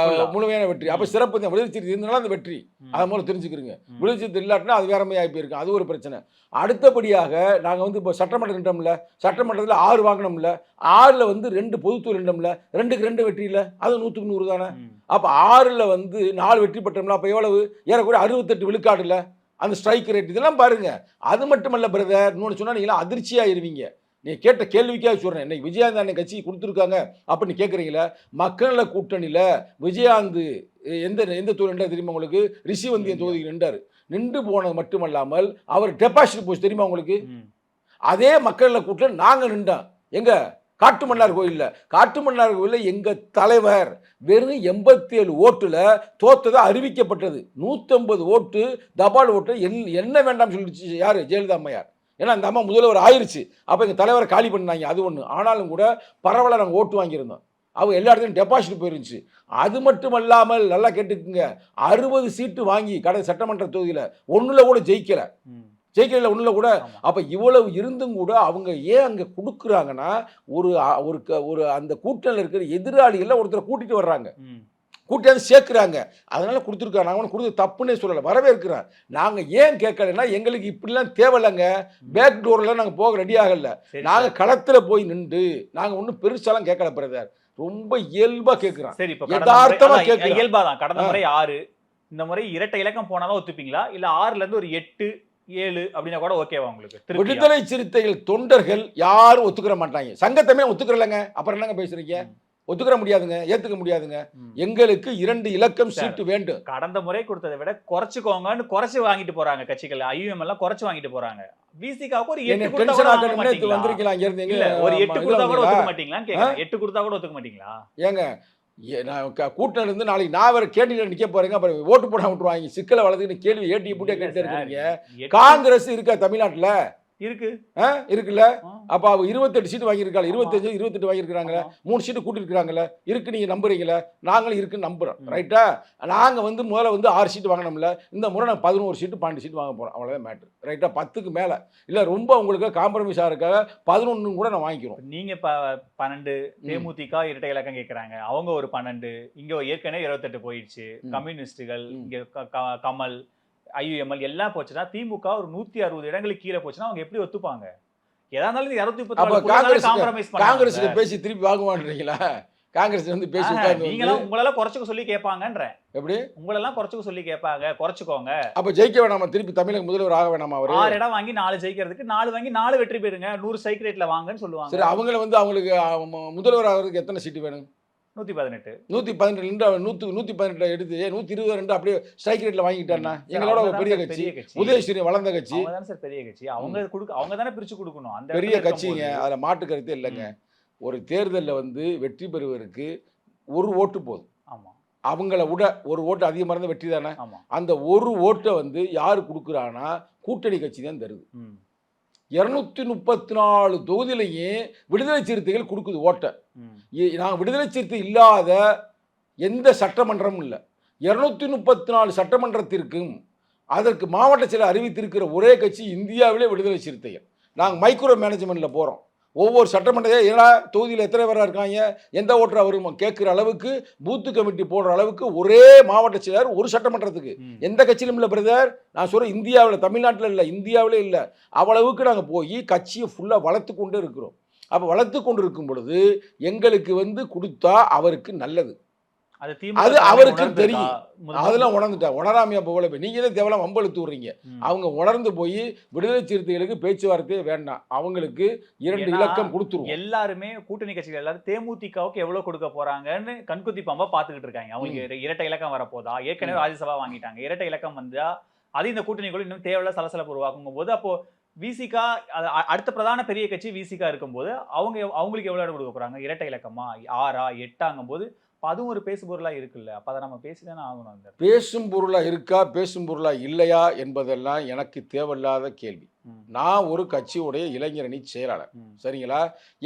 முழுமையான வெற்றி. அப்ப சிறப்பு தான். விடுதலை சிறுத்தை இருந்தாலும் அந்த வெற்றி அதை மூலம் தெரிஞ்சுக்கிறீங்க. விடுதலை சிறுத்தை இல்லாட்டினா அது வேற மாதிரி ஆகி போயிருக்கு. அது ஒரு பிரச்சனை. அடுத்தபடியாக நாங்கள் வந்து இப்போ சட்டமன்றம் நின்றோம்ல, சட்டமன்றத்தில் 6 வாங்கினோம்ல, 6ல் வந்து 2 பொதுத்துறை நின்றோம்ல, 2க்கு 2 வெற்றி இல்லை, அது 100க்கு 100 தானே. அப்போ 6ல் வந்து 4 வெற்றி பெற்றோம்ல, அப்போ எவ்வளவு? ஏறக்குறைய 68 விழுக்காடு இல்லை அந்த ஸ்ட்ரைக் ரேட். இதெல்லாம் பாருங்க. அது மட்டுமல்ல பிரதர், இன்னொன்று சொன்னால் நீங்களாம் அதிர்ச்சியாயிருவீங்க. நீங்கள் கேட்ட கேள்விக்காக சொல்கிறேன். இன்னைக்கு விஜயகாந்த் அண்ணன் கட்சி கொடுத்துருக்காங்க அப்படின்னு கேட்குறீங்களா? மக்கள் நல கூட்டணியில் விஜயகாந்த் எந்த தொகுதி நின்றார் தெரியுமா உங்களுக்கு? ரிஷிவந்தியன் தொகுதிக்கு நின்று போனது மட்டுமல்லாமல் அவர் டெபாசிட் போச்சு தெரியுமா உங்களுக்கு? அதே மக்கள் நல கூட்டணியில் நாங்கள் நின்றோம். எங்க? காட்டுமன்னார் கோயிலில். காட்டுமன்னார் கோயிலில் எங்கள் தலைவர் வெறும் 87 ஓட்டில் தோத்ததாக அறிவிக்கப்பட்டது. 150 ஓட்டு தபால் ஓட்டு என்ன வேண்டாம் சொல்லிடுச்சு. யார்? ஜெயலலிதா அம்மையார். ஏன்னா அந்த அம்மா முதல்வர் ஆயிடுச்சு. அப்போ எங்கள் தலைவரை காலி பண்ணாங்க. அது ஒன்று. ஆனாலும் கூட பரவாயில்ல, நாங்கள் ஓட்டு வாங்கியிருந்தோம். அவங்க எல்லா இடத்துலையும் டெபாசிட் போயிருந்துச்சு. அது மட்டும் அல்லாமல் நல்லா கேட்டுக்குங்க, 60 சீட்டு வாங்கி கடந்த சட்டமன்ற தொகுதியில் ஒன்றில் கூட ஜெயிக்கலை ஒன்றில் கூட. அப்போ இவ்வளவு இருந்தும் கூட அவங்க ஏன் அங்கே கொடுக்குறாங்கன்னா, ஒரு அந்த கூட்டணியில் இருக்கிற எதிராளிகள் ஒருத்தரை கூட்டிட்டு வர்றாங்க, கூட்டியாந்து சேர்க்குறாங்க. அதனால கொடுத்துருக்காங்க. நாங்கள் கொடுத்து தப்புன்னே சொல்லலை, வரவே இருக்கிறேன். நாங்கள் ஏன் கேட்கலைன்னா எங்களுக்கு இப்படிலாம் தேவையில்லைங்க. பேக் டோரில் நாங்கள் போக ரெடி ஆகலை. நாங்கள் களத்தில் போய் நின்று நாங்கள் ஒன்றும் பெருசாலாம் கேட்கல பிரதர், ரொம்ப இயல்பாக கேட்குறோம். சரி, யதார்த்தமாக கேட்குறோம். இயல்பாக தான். கடந்த முறை 6, இந்த முறை இரட்டை இலக்கம் போனாதான் ஒத்துப்பீங்களா? இல்லை 6லேருந்து ஒரு 8, 7 அப்படின்னா கூட ஓகேவா உங்களுக்கு? விடுதலை சிறுத்தைகள் தொண்டர்கள் யாரும் ஒத்துக்கிற மாட்டாங்க. சங்கத்தமே ஒத்துக்கிறலங்க. அப்புறம் என்னங்க பேசுறீங்க? ஒத்துக்கிற முடியாதுங்க, ஏத்துக்க முடியாதுங்க. எங்களுக்கு 2 இலக்கம் சீட்டு வேண்டும். கடந்த முறை கொடுத்ததை விட குறைச்சுக்கோங்கன்னு குறைச்சு வாங்கிட்டு போறாங்க கட்சிகள். ஐயூஎம் எல்லாம் குறைச்சு வாங்கிட்டு போறாங்க. விசிகாவுக்கு ஒரு 8 கொடுத்தா வந்திருக்கலாம். இங்க இருந்து இல்ல ஒரு 8 கொடுத்தா கூட ஒத்துக்க மாட்டீங்களான்னு கேக்குறேன். 8 கொடுத்தா கூட ஒத்துக்க மாட்டீங்களா? ஏங்க நான் கூட்டம் இருந்து நாளைக்கு நான் வேற கேண்டிடேட் நிக்க போறேங்க, அப்புறம் ஓட்டு போட விட்டுருவாங்க. சிக்கலை வளர்த்துக்கிட்டு கேள்வி ஏட்டி போட்டே கேட்டு இருக்கீங்க. காங்கிரஸ் இருக்கா தமிழ்நாட்டில்? இருக்கு. இருக்குல்ல. ஆ. அப்ப அவ 28 சீட் வாங்கியிருக்காங்க, 25 28 வாங்கியிருக்காங்களே, ஆமா. 3 சீட்டு கூட்டியிருக்காங்கல்ல, இருக்கு நீங்க நம்புறீங்களா? நாங்களும் இருக்குன்னு நம்புறோம். ம். ரைட்டா? நாங்க வந்து முதல்ல வந்து 6 சீட் வாங்கினோம்ல, இந்த முறை நாங்கள் 11 சீட்டு 12 சீட் வாங்க போறோம். அவ்வளவுதான் மேட்ரு. ரைட்டா? 10க்கு மேல இல்ல, ரொம்ப உங்களுக்கு காம்ப்ரமைஸ் ஆகிறதுக்காக 11 கூட நான் வாங்கிக்கிறோம். நீங்க 12, தேமுதிக இரட்டை இலக்கம் கேக்குறாங்க. அவங்க ஒரு 12, இங்க ஏற்கனவே 28 போயிடுச்சு. கம்யூனிஸ்டுகள், இங்க கமல், ஐயுஎம்எல் எல்லாம் போச்சுன்னா திமுக ஒரு 160 இடங்களுக்கு கீழே போச்சுன்னா அவங்க எப்படி ஒத்துப்பாங்க? எதா இருந்தாலும் அப்ப 234 காம்ப்ரமைஸ் காங்கிரஸுக்கு பேசி திருப்பி வாங்குவான்றீங்களா? காங்கிரஸ் வந்து பேசி உட்கார்ந்து நீங்களாம் உங்களெல்லாம் குறைச்சுக்க சொல்லி கேட்பாங்கன்றேன். எப்படி? உங்களெல்லாம் குறைச்சுக்க சொல்லி கேட்பாங்க, குறைச்சுக்கோங்க. அப்ப ஜெயிக்க வேணாமா? திருப்பி தமிழக முதல்வர் ஆக வேணாமா அவரு? 6 இடம் வாங்கி 4 ஜெயிக்கிறதுக்கு 4 வாங்கி 4 வெற்றி பெறுங்க, 100 ஸ்ட்ரைக் ரேட்ல வாங்கன்னு சொல்லுவாங்க. சரி, அவங்கள வந்து அவங்களுக்கு முதல்வர் ஆகிறதுக்கு எத்தனை சீட்டு வேணும்? 118. 118 118 எடுத்து 122 அப்படியே ஸ்ட்ரைக் ரேட்ல வாங்கிட்டாருன்னா எங்களோட ஒரு பெரிய கட்சி, உதயசூரியன் வளர்ந்த கட்சி, அவங்க தானே சார் பெரிய கட்சி. அவங்க தானே பிரிச்சு கொடுக்கணும். அந்த பெரிய இடத்துல கட்சிங்க. இருக்கும்போது. அதுல மாட்டு கருத்தே இல்லைங்க. ஒரு தேர்தலில் வந்து வெற்றி பெறுவதற்கு ஒரு ஓட்டு போதும். ஆமா அவங்கள விட ஒரு ஓட்டு அதிகமாக இருந்தால் வெற்றி தானே. ஆமா. அந்த ஒரு ஓட்டை வந்து யார் கொடுக்குறான்னா கூட்டணி கட்சி தான் தருது. 234 தொகுதியிலையும் விடுதலை சிறுத்தைகள் கொடுக்குது ஓட்டை. நாங்கள் விடுதலை சிறுத்தை இல்லாத எந்த சட்டமன்றமும் இல்லை. 234 சட்டமன்றத்திற்கும் அதற்கு மாவட்ட செயலர் அறிவித்திருக்கிற ஒரே கட்சி இந்தியாவிலே விடுதலை சிறுத்தைகள். நாங்கள் மைக்ரோ மேனேஜ்மெண்ட்டில் போகிறோம். ஒவ்வொரு சட்டமன்றத்தையும் ஏன்னா தொகுதியில் எத்தனை பேராக இருக்காங்க, எந்த ஓட்டர் வருமா கேட்குற அளவுக்கு, பூத்து கமிட்டி போடுற அளவுக்கு ஒரே மாவட்ட செயலர் ஒரு சட்டமன்றத்துக்கு. எந்த கட்சியிலும் இல்லை பிரதர். நான் சொல்கிறேன் இந்தியாவில், தமிழ்நாட்டில் இல்லை, இந்தியாவிலே இல்லை. அவ்வளவுக்கு நாங்கள் போய் கட்சியை ஃபுல்லாக வளர்த்து கொண்டு இருக்கிறோம். அப்போ வளர்த்து கொண்டு இருக்கும் பொழுது எங்களுக்கு வந்து கொடுத்தா அவருக்கு நல்லது. அது அவருக்கு தெரியும். அதெல்லாம் உணர்ந்துட்டா. உணராமையா போகல. நீங்க தான் தேவலாம் வம்பழுத்து விடுறீங்க. அவங்க உணர்ந்து போய் விடுதலை சிறுத்தைகளுக்கு பேச்சுவார்த்தையே வேண்டாம், அவங்களுக்கு 2 இலக்கம் கொடுத்துருவோம். எல்லாருமே கூட்டணி கட்சிகள் எல்லாரும் தேமுதிகவுக்கு எவ்வளவு கொடுக்க போறாங்கன்னு கண்குத்தி பாம்பா பாத்துக்கிட்டு இருக்காங்க. அவங்க இரட்டை இலக்கம் வரப்போதா, ஏற்கனவே ராஜ்யசபா வாங்கிட்டாங்க, இரட்டை இலக்கம் வந்தா அது இந்த கூட்டணிக்குள்ள இன்னும் தேவையில்ல சலசலப்பு உருவாக்கும் போது, அப்போ விசிகா அடுத்த பிரதான பெரிய கட்சி விசிகா இருக்கும்போது அவங்களுக்கு எவ்வளவு இடம் கொடுக்க போறாங்க? இரட்டை இலக்கமா 6 8 போது அதுவும் ஒரு பேசு பொருளா இருக்குல்ல. அப்ப அதை நம்ம பேசிதானே ஆகணும். பேசும் பொருளா இருக்கா, பேசும் பொருளா இல்லையா என்பதெல்லாம் எனக்கு தேவையில்லாத கேள்வி. நான் ஒரு கட்சியுடைய இளைஞரணி செயலாளர். சரிங்களா?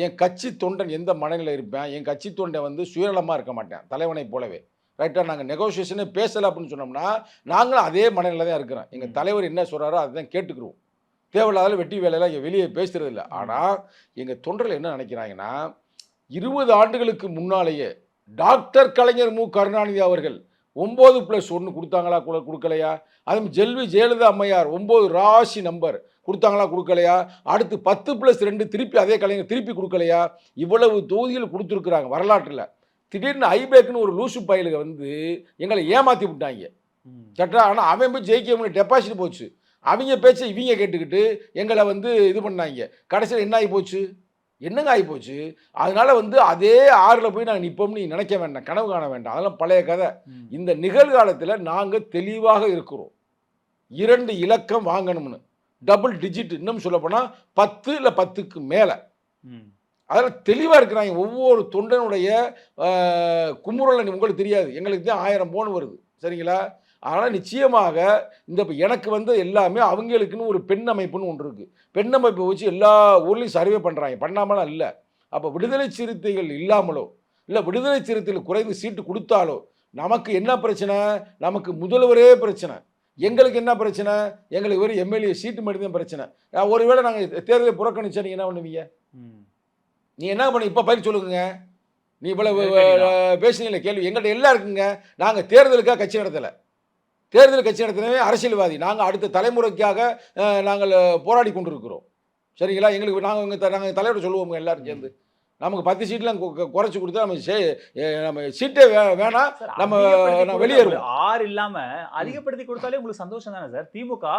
என் கட்சி தொண்டன் எந்த மனநிலை இருப்பேன், என் கட்சி தொண்டை வந்து சுயநலமா இருக்க மாட்டேன், தலைவனை போலவே. ரைட்டா? நாங்கள் நெகோசியேஷனே பேசலை அப்படின்னு சொன்னோம்னா நாங்களும் அதே மனநிலை தான் இருக்கிறோம். எங்கள் தலைவர் என்ன சொல்கிறாரோ அதுதான் கேட்டுக்கிறோம். தேவையில்லாத வெட்டி வேலையெல்லாம் இங்கே வெளியே பேசுறது இல்லை. ஆனால் எங்கள் தொண்டர்கள் என்ன நினைக்கிறாங்கன்னா, 20 ஆண்டுகளுக்கு முன்னாலேயே டாக்டர் கலைஞர் மு கருணாநிதி அவர்கள் 9+1 கொடுத்தாங்களா, கொடுக்கலையா? அதுவும் ஜெயலலிதா அம்மையார் 9 ராசி நம்பர் கொடுத்தாங்களா, கொடுக்கலையா? அடுத்து 10+2 திருப்பி அதே கலைஞர் திருப்பி கொடுக்கலையா? இவ்வளவு தொகுதிகள் கொடுத்துருக்குறாங்க வரலாற்றில். திடீர்னு ஐபேக்குன்னு ஒரு லூசு பயிலுக வந்து எங்களை ஏமாற்றி விட்டாங்க. சட்டா? ஆனால் அவன் போய் ஜெயிக்க டெபாசிட் போச்சு. அவங்க பேச்சை இவங்க கேட்டுக்கிட்டு எங்களை வந்து இது பண்ணாங்க. கடைசியில் என்ன ஆகி போச்சு? என்னங்க ஆகி போச்சு? அதனால வந்து அதே 6ல் போய் நாங்கள் நிற்போம்னு நீ நினைக்க வேண்டாம், கனவு காண வேண்டாம். அதெல்லாம் பழைய கதை. இந்த நிகழ்காலத்தில் நாங்கள் தெளிவாக இருக்கிறோம். 2 இலக்கம் வாங்கணும்னு, டபுள் டிஜிட், இன்னும் சொல்லப்போனால் 10 இல்லை 10க்கு மேலே. அதில் தெளிவாக இருக்கிறாங்க. ஒவ்வொரு தொண்டனுடைய குமுறலை உங்களுக்கு தெரியாது, எங்களுக்கு தான் 1000 போன் வருது. சரிங்களா? அதனால் நிச்சயமாக இந்த எனக்கு வந்து எல்லாமே அவங்களுக்குன்னு ஒரு பெண் அமைப்புன்னு ஒன்று இருக்குது. பெண் அமைப்பை வச்சு எல்லா ஊர்லேயும் சர்வே பண்ணுறாங்க, பண்ணாமலாம் இல்லை. அப்போ விடுதலை சிறுத்தைகள் இல்லாமலோ இல்லை விடுதலை சிறுத்தைகள் குறைந்து சீட்டு கொடுத்தாலோ நமக்கு என்ன பிரச்சனை? நமக்கு முதல்வரே பிரச்சனை. எங்களுக்கு என்ன பிரச்சனை? எங்களுக்கு வெறும் எம்எல்ஏ சீட்டு மட்டும் தான் பிரச்சனை. ஒருவேளை நாங்கள் தேர்தலை புறக்கணிச்சா நீங்கள் என்ன பண்ணுவீங்க? நீ என்ன பண்ணி இப்போ பயிர் சொல்லுங்க. நீ இவ்வளவு பேசுனீங்களே கேள்வி எங்கள்கிட்ட எல்லாம் இருக்குங்க. நாங்கள் தேர்தலுக்காக கட்சி நடத்தலை. தேர்தல் கட்சி நடத்தினவே அரசியல்வாதி. நாங்கள் அடுத்த தலைமுறைக்காக நாங்கள் போராடி கொண்டிருக்கிறோம். சரிங்களா? எங்களுக்கு நாங்கள் தலைவர் சொல்லுவோம் எல்லாரும் சேர்ந்து, நமக்கு 10 சீட்லாம் குறைச்சி கொடுத்தா நம்ம சீட்டே வேணாம், நம்ம வெளியேறுவோம். 6 இல்லாம அதிகப்படுத்தி கொடுத்தாலே உங்களுக்கு சந்தோஷம் தானே சார்? திமுக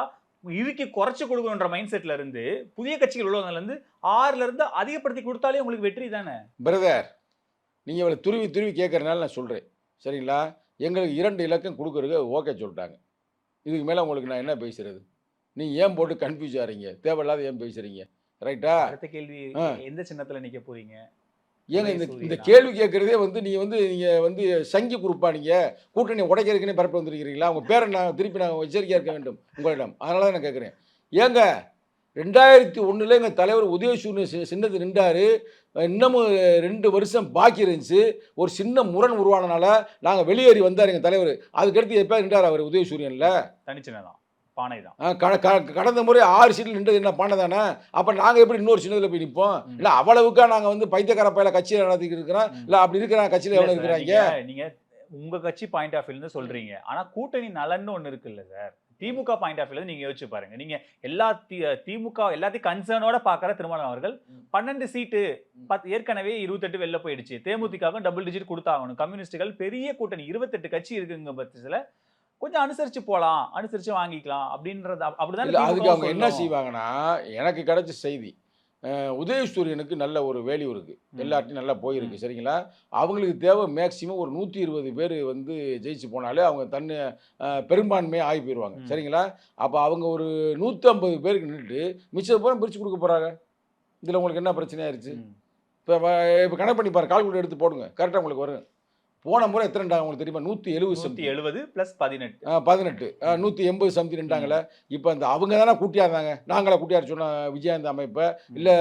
இதுக்கு குறைச்சு கொடுக்கணுன்ற மைண்ட் செட்ல இருந்து புதிய கட்சிகள் உள்ளவங்கல இருந்து 6ல இருந்து அதிகப்படுத்தி கொடுத்தாலே உங்களுக்கு வெற்றி தானே பிரதர். நீங்கள் இவ்வளோ துருவி கேட்கறதுனால நான் சொல்கிறேன். சரிங்களா? எங்களுக்கு 2 இலக்கம் கொடுக்குறதுக்கு ஓகே சொல்லிட்டாங்க. இதுக்கு மேலே உங்களுக்கு நான் என்ன பேசுறது? நீங்கள் ஏன் போட்டு கன்ஃபியூஸ் ஆகிறீங்க? தேவையில்லாத ஏன் பேசுகிறீங்க? ரைட்டா? அடுத்த கேள்வி, எந்த சின்னத்தில் நிற்க போறீங்க? ஏங்க இந்த கேள்வி கேட்குறதே வந்து நீங்கள் வந்து சங்கி குரூப்பா? நீங்கள் கூட்டணி உடைக்கிறதுக்குன்னே பரப்பி வந்துருக்கிறீங்களா? உங்கள் பேரை நான் திருப்பி நான் எச்சரிக்கையாக இருக்க வேண்டும் உங்களிடம். அதனால தான் நான் கேட்குறேன். ஏங்க 2001 எங்கள் தலைவர் உதயசூரியன் சின்னத்து நின்றாரு. இன்னமும் 2 வருஷம் பாக்கி இருந்துச்சு. ஒரு சின்ன முரண் உருவானனால நாங்கள் வெளியேறி வந்தார் எங்கள் தலைவர். அதுக்கடுத்து எப்போ நின்றார் அவர் உதயசூரியனில்? தனிச்சின்னம் தான், பானை தான். கடந்த முறை 6 சீட்டில் நின்றது என்ன பானை தானே? அப்போ நாங்கள் எப்படி இன்னொரு சின்னதில் போய் நிற்போம்? இல்லை அவ்வளவுக்கா நாங்கள் வந்து பைத்தியக்கார பையில கட்சியில் நடத்திக்கிட்டு இருக்கிறோம்? இல்லை அப்படி இருக்கிற கட்சியில் எவ்வளோ இருக்கிறாங்க? நீங்க உங்க கட்சி பாயிண்ட் ஆஃப் வியூல சொல்றீங்க, ஆனா கூட்டணி நலன்னு ஒண்ணு இருக்குல்ல சார். திமுக பாயிண்ட் ஆஃப் வியூல நீங்க யோசிச்சு பாருங்க. நீங்க எல்லா திமுக எல்லாத்தையும் கன்சர்னோட பாக்குற திருமாவளவன் அவர்கள் 12 சீட்டு ஏற்கனவே 28 வெளில போயிடுச்சு. தேமுதிகவும் டபுள் டிஜிட் கொடுத்தாகணும். கம்யூனிஸ்டுகள் பெரிய கூட்டணி 28 கட்சி இருக்குங்க பட்சத்துல கொஞ்சம் அனுசரிச்சு போலாம், அனுசரிச்சு வாங்கிக்கலாம் அப்படின்றது அப்படிதான். அதுக்கு அவங்க என்ன செய்வாங்கன்னா, எனக்கு கிடைச்ச செய்தி உதயசூரியனுக்கு நல்ல ஒரு வேல்யூ இருக்குது, எல்லார்ட்டையும் நல்லா போயிருக்கு, சரிங்களா? அவங்களுக்கு தேவை மேக்சிமம் ஒரு 120 பேர் வந்து ஜெயிச்சு போனாலே அவங்க பெரும்பான்மையாக ஆகி போயிடுவாங்க, சரிங்களா? அப்போ அவங்க ஒரு 150 பேருக்கு நின்றுட்டு மிச்சம் பூரா பிரித்து கொடுக்க போகிறாங்க. இதில் உங்களுக்கு என்ன பிரச்சனையாயிருச்சு? இப்போ கணக்கு பண்ணி பாரு, கால்குலேட்டர் எடுத்து போடுங்க, கரெக்டாக உங்களுக்கு வரும். போன முறை எத்தனை உங்களுக்கு தெரியுமா? 170 + 18 180 சம்திங் நின்றாங்களே. இப்போ அந்த அவங்க தானே கூட்டியா இருந்தாங்க. நாங்களா கூட்டியார் சொன்ன விஜயகாந்த் அமைப்பை, இல்லை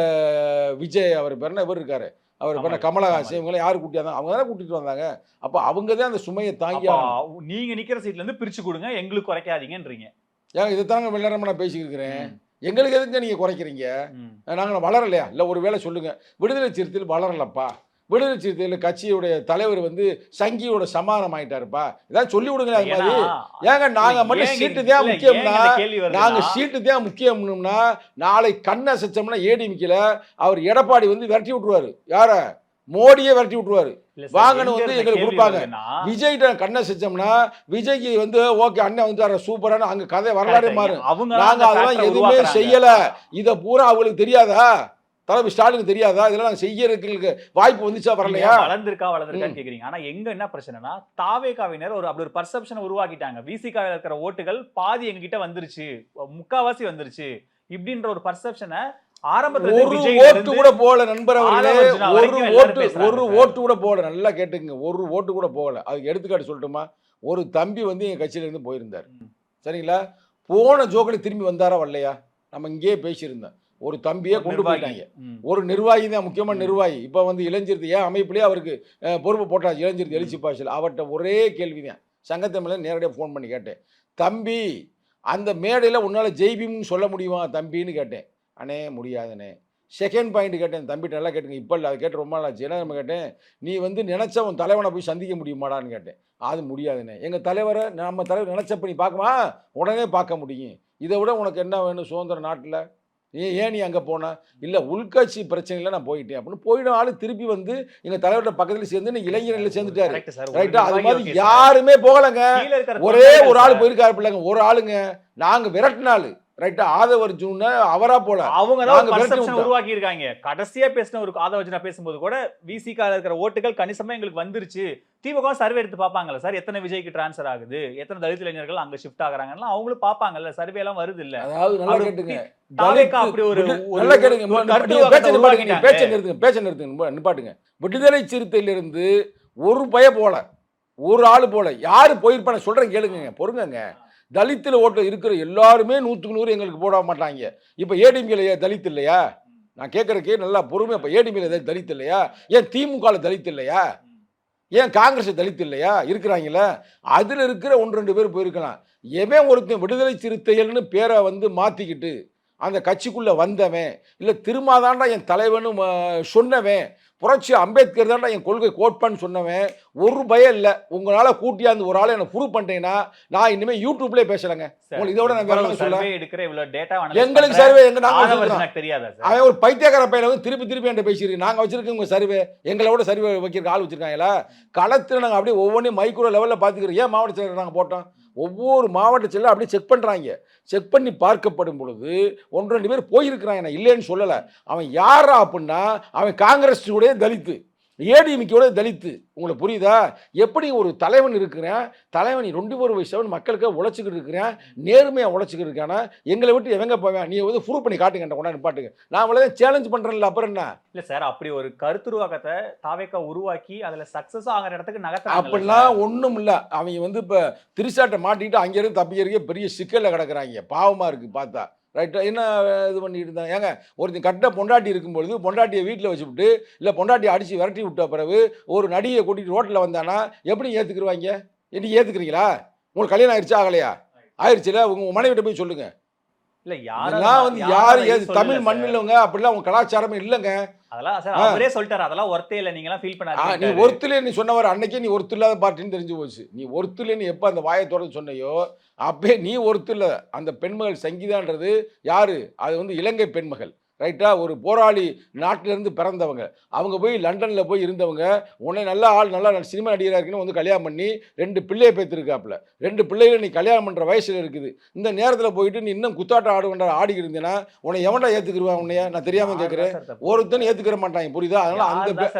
விஜய் அவர் பேர் இவர் இருக்காரு, அவர் பேர் கமலஹாசன், இவங்களாம் யார் கூட்டியா இருந்தாங்க? அவங்க தானே கூட்டிட்டு வந்தாங்க. அப்போ அவங்க தான் அந்த சுமையை தாங்கி நீங்க நிக்கிற சீட்ல இருந்து பிரிச்சு கொடுங்க, எங்களுக்கு குறைக்காதீங்கன்றீங்க. ஏன் இதை தாங்க வெள்ளரமா நான் பேசிக்கிறேன். எங்களுக்கு எதுங்க நீங்க குறைக்கிறீங்க? நாங்கள் வளரலையா? இல்லை ஒரு வேளை சொல்லுங்க, விடுதலை சிறுத்தையில் வளரலப்பா. விடுதலை சிறுத்தைகள் கட்சியுடைய தலைவர் வந்து சங்கியோட சமாதானம் ஆயிட்டாருப்பா. இதான் சொல்லி விடுங்க. அது மாதிரி ஏங்க நாங்கள் மட்டும் சீட்டு தான் முக்கியம்னா, நாங்கள் சீட்டு தான் முக்கியம்னா நாளை கண்ணை அசைச்சோம்னா ஏடிஎம்கேல அவர் எடப்பாடி வந்து விரட்டி விட்டுருவாரு. யார? மோடியே விரட்டி விட்டுருவாரு. வாங்கன்னு வந்து எங்களுக்கு கொடுப்பாங்க. விஜய்கிட்ட கண்ணை செஞ்சோம்னா விஜய்க்கு வந்து ஓகே அண்ணன் வந்து சூப்பரான அங்கே கதை வரலாறு மாறு. நாங்கள் அதெல்லாம் எதுவுமே செய்யலை. இதை பூரா அவங்களுக்கு தெரியாதா? தலைமை ஸ்டாலின் தெரியாதா? இதெல்லாம் நாங்கள் செய்யறதுக்கு வாய்ப்பு வந்துச்சா வரலையா? வளர்ந்துருக்கான்னு கேக்குறீங்க. ஆனா எங்க என்ன பிரச்சனைனா, தாவேகாவினர் அப்படி ஒரு பர்செப்ஷனை உருவாக்கிட்டாங்க. விசிகாவில் இருக்கிற ஓட்டுகள் பாதி எங்க கிட்ட வந்துருச்சு, முக்காவாசி வந்துருச்சு இப்படின்ற ஒரு பர்செப்ஷனை ஆரம்பத்துல ஒரு ஓட்டு கூட போகல நண்பர் அவர்களே. ஒரு ஓட்டு கூட போகல. நல்லா கேட்டுங்க, ஒரு ஓட்டு கூட போகல. அதுக்கு எடுத்துக்காட்டு சொல்லட்டுமா? ஒரு தம்பி வந்து எங்க கட்சியில இருந்து போயிருந்தார், சரிங்களா? போன ஜோக்கில் திரும்பி வந்தாரா வரலையா? நம்ம இங்கேயே பேசியிருந்தோம். ஒரு தம்பியை கொண்டு போயிட்டாங்க. ஒரு நிர்வாகி தான், முக்கியமான நிர்வாகி. இப்போ வந்து இளைஞர் ஏன் அமைப்புலேயே அவருக்கு பொறுப்பு போட்டாச்சு, இளைஞர் எழுச்சி பாய்ச்சல். அவர்கிட்ட ஒரே கேள்வி தான், சங்கத்தமிழில் நேரடியாக ஃபோன் பண்ணி கேட்டேன், தம்பி அந்த மேடையில் உன்னால் ஜெய்பீம்னு சொல்ல முடியுமா தம்பின்னு கேட்டேன். அண்ணே முடியாதுண்ணே. செகண்ட் பாயிண்ட் கேட்டேன், தம்பிட்டு நல்லா கேட்டுங்க, இப்போ இல்லை, அது கேட்டு ரொம்ப நாள் ஆச்சு. என்ன நம்ம கேட்டேன், நீ வந்து நினச்சா உன் தலைவனை போய் சந்திக்க முடியுமாடான்னு கேட்டேன். அது முடியாதுண்ணே. எங்கள் தலைவரை நம்ம தலைவர் நினச்சப்ப நீ பார்க்குமா? உடனே பார்க்க முடியும். இதை விட உனக்கு என்ன வேணும் சுதந்திர நாட்டில்? ஏன் நீ அங்கே போன? இல்லை உள்கட்சி பிரச்சனையில் நான் போயிட்டேன் அப்படின்னு போயிடும். ஆளு திருப்பி வந்து எங்கள் தலைவர்கிட்ட பக்கத்தில் சேர்ந்து நீ இளைஞர்களில் சேர்ந்துட்டாரு, ரைட்டா? அது மாதிரி யாருமே போகலைங்க. ஒரே ஒரு ஆள் போயிருக்காரு பிள்ளைங்க, ஒரு ஆளுங்க. நாங்கள் விரட்டினாலு, ரைட்டா? ஆதவர்ஜுன அவரா போல அவங்க தான் உருவாக்கி இருக்காங்க. கடைசியா பேசின ஒரு ஆதவர்ஜுனா பேசும்போது கூட விசிகால இருக்கிற ஓட்டுகள் கணிசமா எங்களுக்கு வந்துருச்சு. திமுக சர்வே எடுத்து பார்ப்பாங்கல்ல சார், எத்தனை விஜய்க்கு டிரான்ஸ்ஃபர் ஆகுது, எத்தனை தலித் இளைஞர்கள் அங்க ஷிஃப்ட் ஆகுறாங்கன்னா அவங்களும் பார்ப்பாங்கல்ல, சர்வே எல்லாம் வருது இல்ல? அதாவது நல்லா கேட்டுங்க, அப்படி ஒரு நல்லா கேட்டுங்க, பேச்ச நிறுத்துங்க, நிப்பாட்டுங்க. விடுதலை சிறுத்தையிலிருந்து ஒரு பய போல, ஒரு ஆளு போல யாரு போயிருப்பான சொல்றேன் கேளுங்க, பொறுங்க. தலித்தில் ஓட்டு இருக்கிற எல்லாருமே 100க்கு 100 எங்களுக்கு போட மாட்டாங்க. இப்போ ஏடிஎம்கேல தலித் இல்லையா? நான் கேட்கறக்கே நல்லா பொறுமையா. இப்போ ஏடிஎம்கேல தலித் இல்லையா? ஏன் திமுக தலித் இல்லையா? ஏன் காங்கிரஸ் தலித் இல்லையா? இருக்கிறாங்களே. அதில் இருக்கிற 1-2 பேர் போயிருக்கலாம். எவன் ஒருத்தன் விடுதலை சிறுத்தைகள்னு பேரை வந்து மாற்றிக்கிட்டு அந்த கட்சிக்குள்ளே வந்தவன், இல்லை திருமாதாண்டா என் தலைவனு சொன்னவன், புரட்சி அம்பேத்கர் தாண்டா என் கொள்கை கோட்பான்னு சொன்னவன் ஒரு பயம் இல்லை. உங்களால் கூட்டியாந்து ஒரு ஆளை எனக்கு ப்ரூவ் பண்ணிட்டீங்கன்னா நான் இனிமேல் யூடியூப்லேயே பேசலைங்க. உங்களுக்கு இதோட நான் வேற சொல்ல எங்களுக்கு சர்வே எங்க நாங்கள் தெரியாது. அவன் ஒரு பைத்தியக்கார பையனை வந்து திருப்பி என்கிட்ட பேசியிருக்கு. நாங்கள் வச்சிருக்கோம் உங்கள் சர்வே, எங்களோட சர்வே வைக்கிற ஆள் வச்சிருக்காங்களா? களத்தில் நாங்கள் அப்படியே ஒவ்வொன்றையும் மைக்ரோ லெவலில் பார்த்துக்கிறோம். ஏன் மாவட்ட செயலர் நாங்கள் போட்டோம்? ஒவ்வொரு மாவட்ட செயலர் அப்படியே செக் பண்ணுறாங்க. செக் பண்ணி பார்க்கப்படும் பொழுது 1-2 பேர் போயிருக்கிறாங்க, நான் இல்லைன்னு சொல்லலை. அவன் யாரா அப்படின்னா அவன் காங்கிரஸ் உடைய தலித்து, ஏடிஎம்கேயோட தலித்து. உங்களுக்கு புரியுதா? எப்படி ஒரு தலைவன் இருக்கிறேன், தலைவன் 24 வயசு மக்களுக்கு உழைச்சிக்கிட்டு இருக்கிறேன், நேர்மையாக உழைச்சிக்கிட்டு இருக்கானா? எங்களை விட்டு எவங்க போவேன்? நீ வந்து ப்ரூவ் பண்ணி காட்டுங்க, கொண்டா நிப்பாட்டுங்க. நான் அவ்வளோ சேலஞ்ச் பண்ணுறேன்ல, அப்புறம் என்ன? இல்லை சார், அப்படி ஒரு கருத்துருவாக்கத்தை தாவேக்கா உருவாக்கி அதில் சக்ஸஸ் ஆகிற இடத்துக்கு நகர்த்த அப்படிலாம் ஒன்றும் இல்லை. அவங்க வந்து இப்போ திருசாட்டை மாட்டிக்கிட்டு அங்கேருந்து தப்பிக்கிறதுக்கே பெரிய சிக்கலில் கிடக்குறாங்க. பாவமாக இருக்குது பார்த்தா. ரைட்டா? என்ன இது பண்ணிட்டு இருந்தாங்க? ஏங்க ஒருத்தன் கட்ட பொண்டாட்டி இருக்கும்பொழுது பொண்டாட்டியை வீட்டில் வச்சுவிட்டு இல்லை பொண்டாட்டியை அடித்து விரட்டி விட்ட பிறகு ஒரு நடிகையை கூட்டிகிட்டு ரோட்டில் வந்தானா எப்படி ஏற்றுக்குருவாங்க? எப்படி ஏற்றுக்கிறீங்களா? உங்களுக்கு கல்யாணம் ஆயிடுச்சா ஆகலையா? ஆயிடுச்சுல, உங்கள் மனைவிட்ட போய் சொல்லுங்கள். இல்ல இதெல்லாம் வந்து யார் தமிழ் மண்ணிலவங்க அப்படிலாம் உங்க கலாச்சாரமே இல்லைங்க. அதெல்லாம் சார் அவரே சொல்லிட்டாரு, அதெல்லாம் ஒர்த்தே இல்ல, நீங்க எல்லாம் ஃபீல் நீ பண்ணாதீங்க. ஒருத்துல நீ சொன்னவர் அன்னைக்கே நீ ஒருத்தர் இல்லாத பார்ட்டின்னு தெரிஞ்சு போச்சு. நீ ஒருத்துல நீ எப்ப அந்த வாயை திறந்து சொன்னையோ அப்பே நீ ஒருத்தர் இல்ல. அந்த பெண்மகள் சங்கீதான்றது யாரு? அது வந்து இலங்கை பெண்மகள். ரைட்டா? ஒரு போராளி நாட்டிலிருந்து பிறந்தவங்க. அவங்க போய் லண்டனில் போய் இருந்தவங்க. உன்னை நல்ல ஆள், நல்லா சினிமா நடிகராக இருக்குன்னு வந்து கல்யாணம் பண்ணி 2 பிள்ளையை பெற்றிருக்காப்புல. 2 பிள்ளைகள் நீ கல்யாணம் பண்ணுற வயசில் இருக்குது. இந்த நேரத்தில் போயிட்டு நீ இன்னும் குத்தாட்டம் ஆடிக்கிட்டு இருந்தீங்கன்னா உன்னை எவன்டா ஏற்றுக்குருவான்? உன்னைய நான் தெரியாமல் கேட்குறேன். ஒருத்தன் ஏற்றுக்கிற மாட்டாங்க, புரியுதா? அதனால்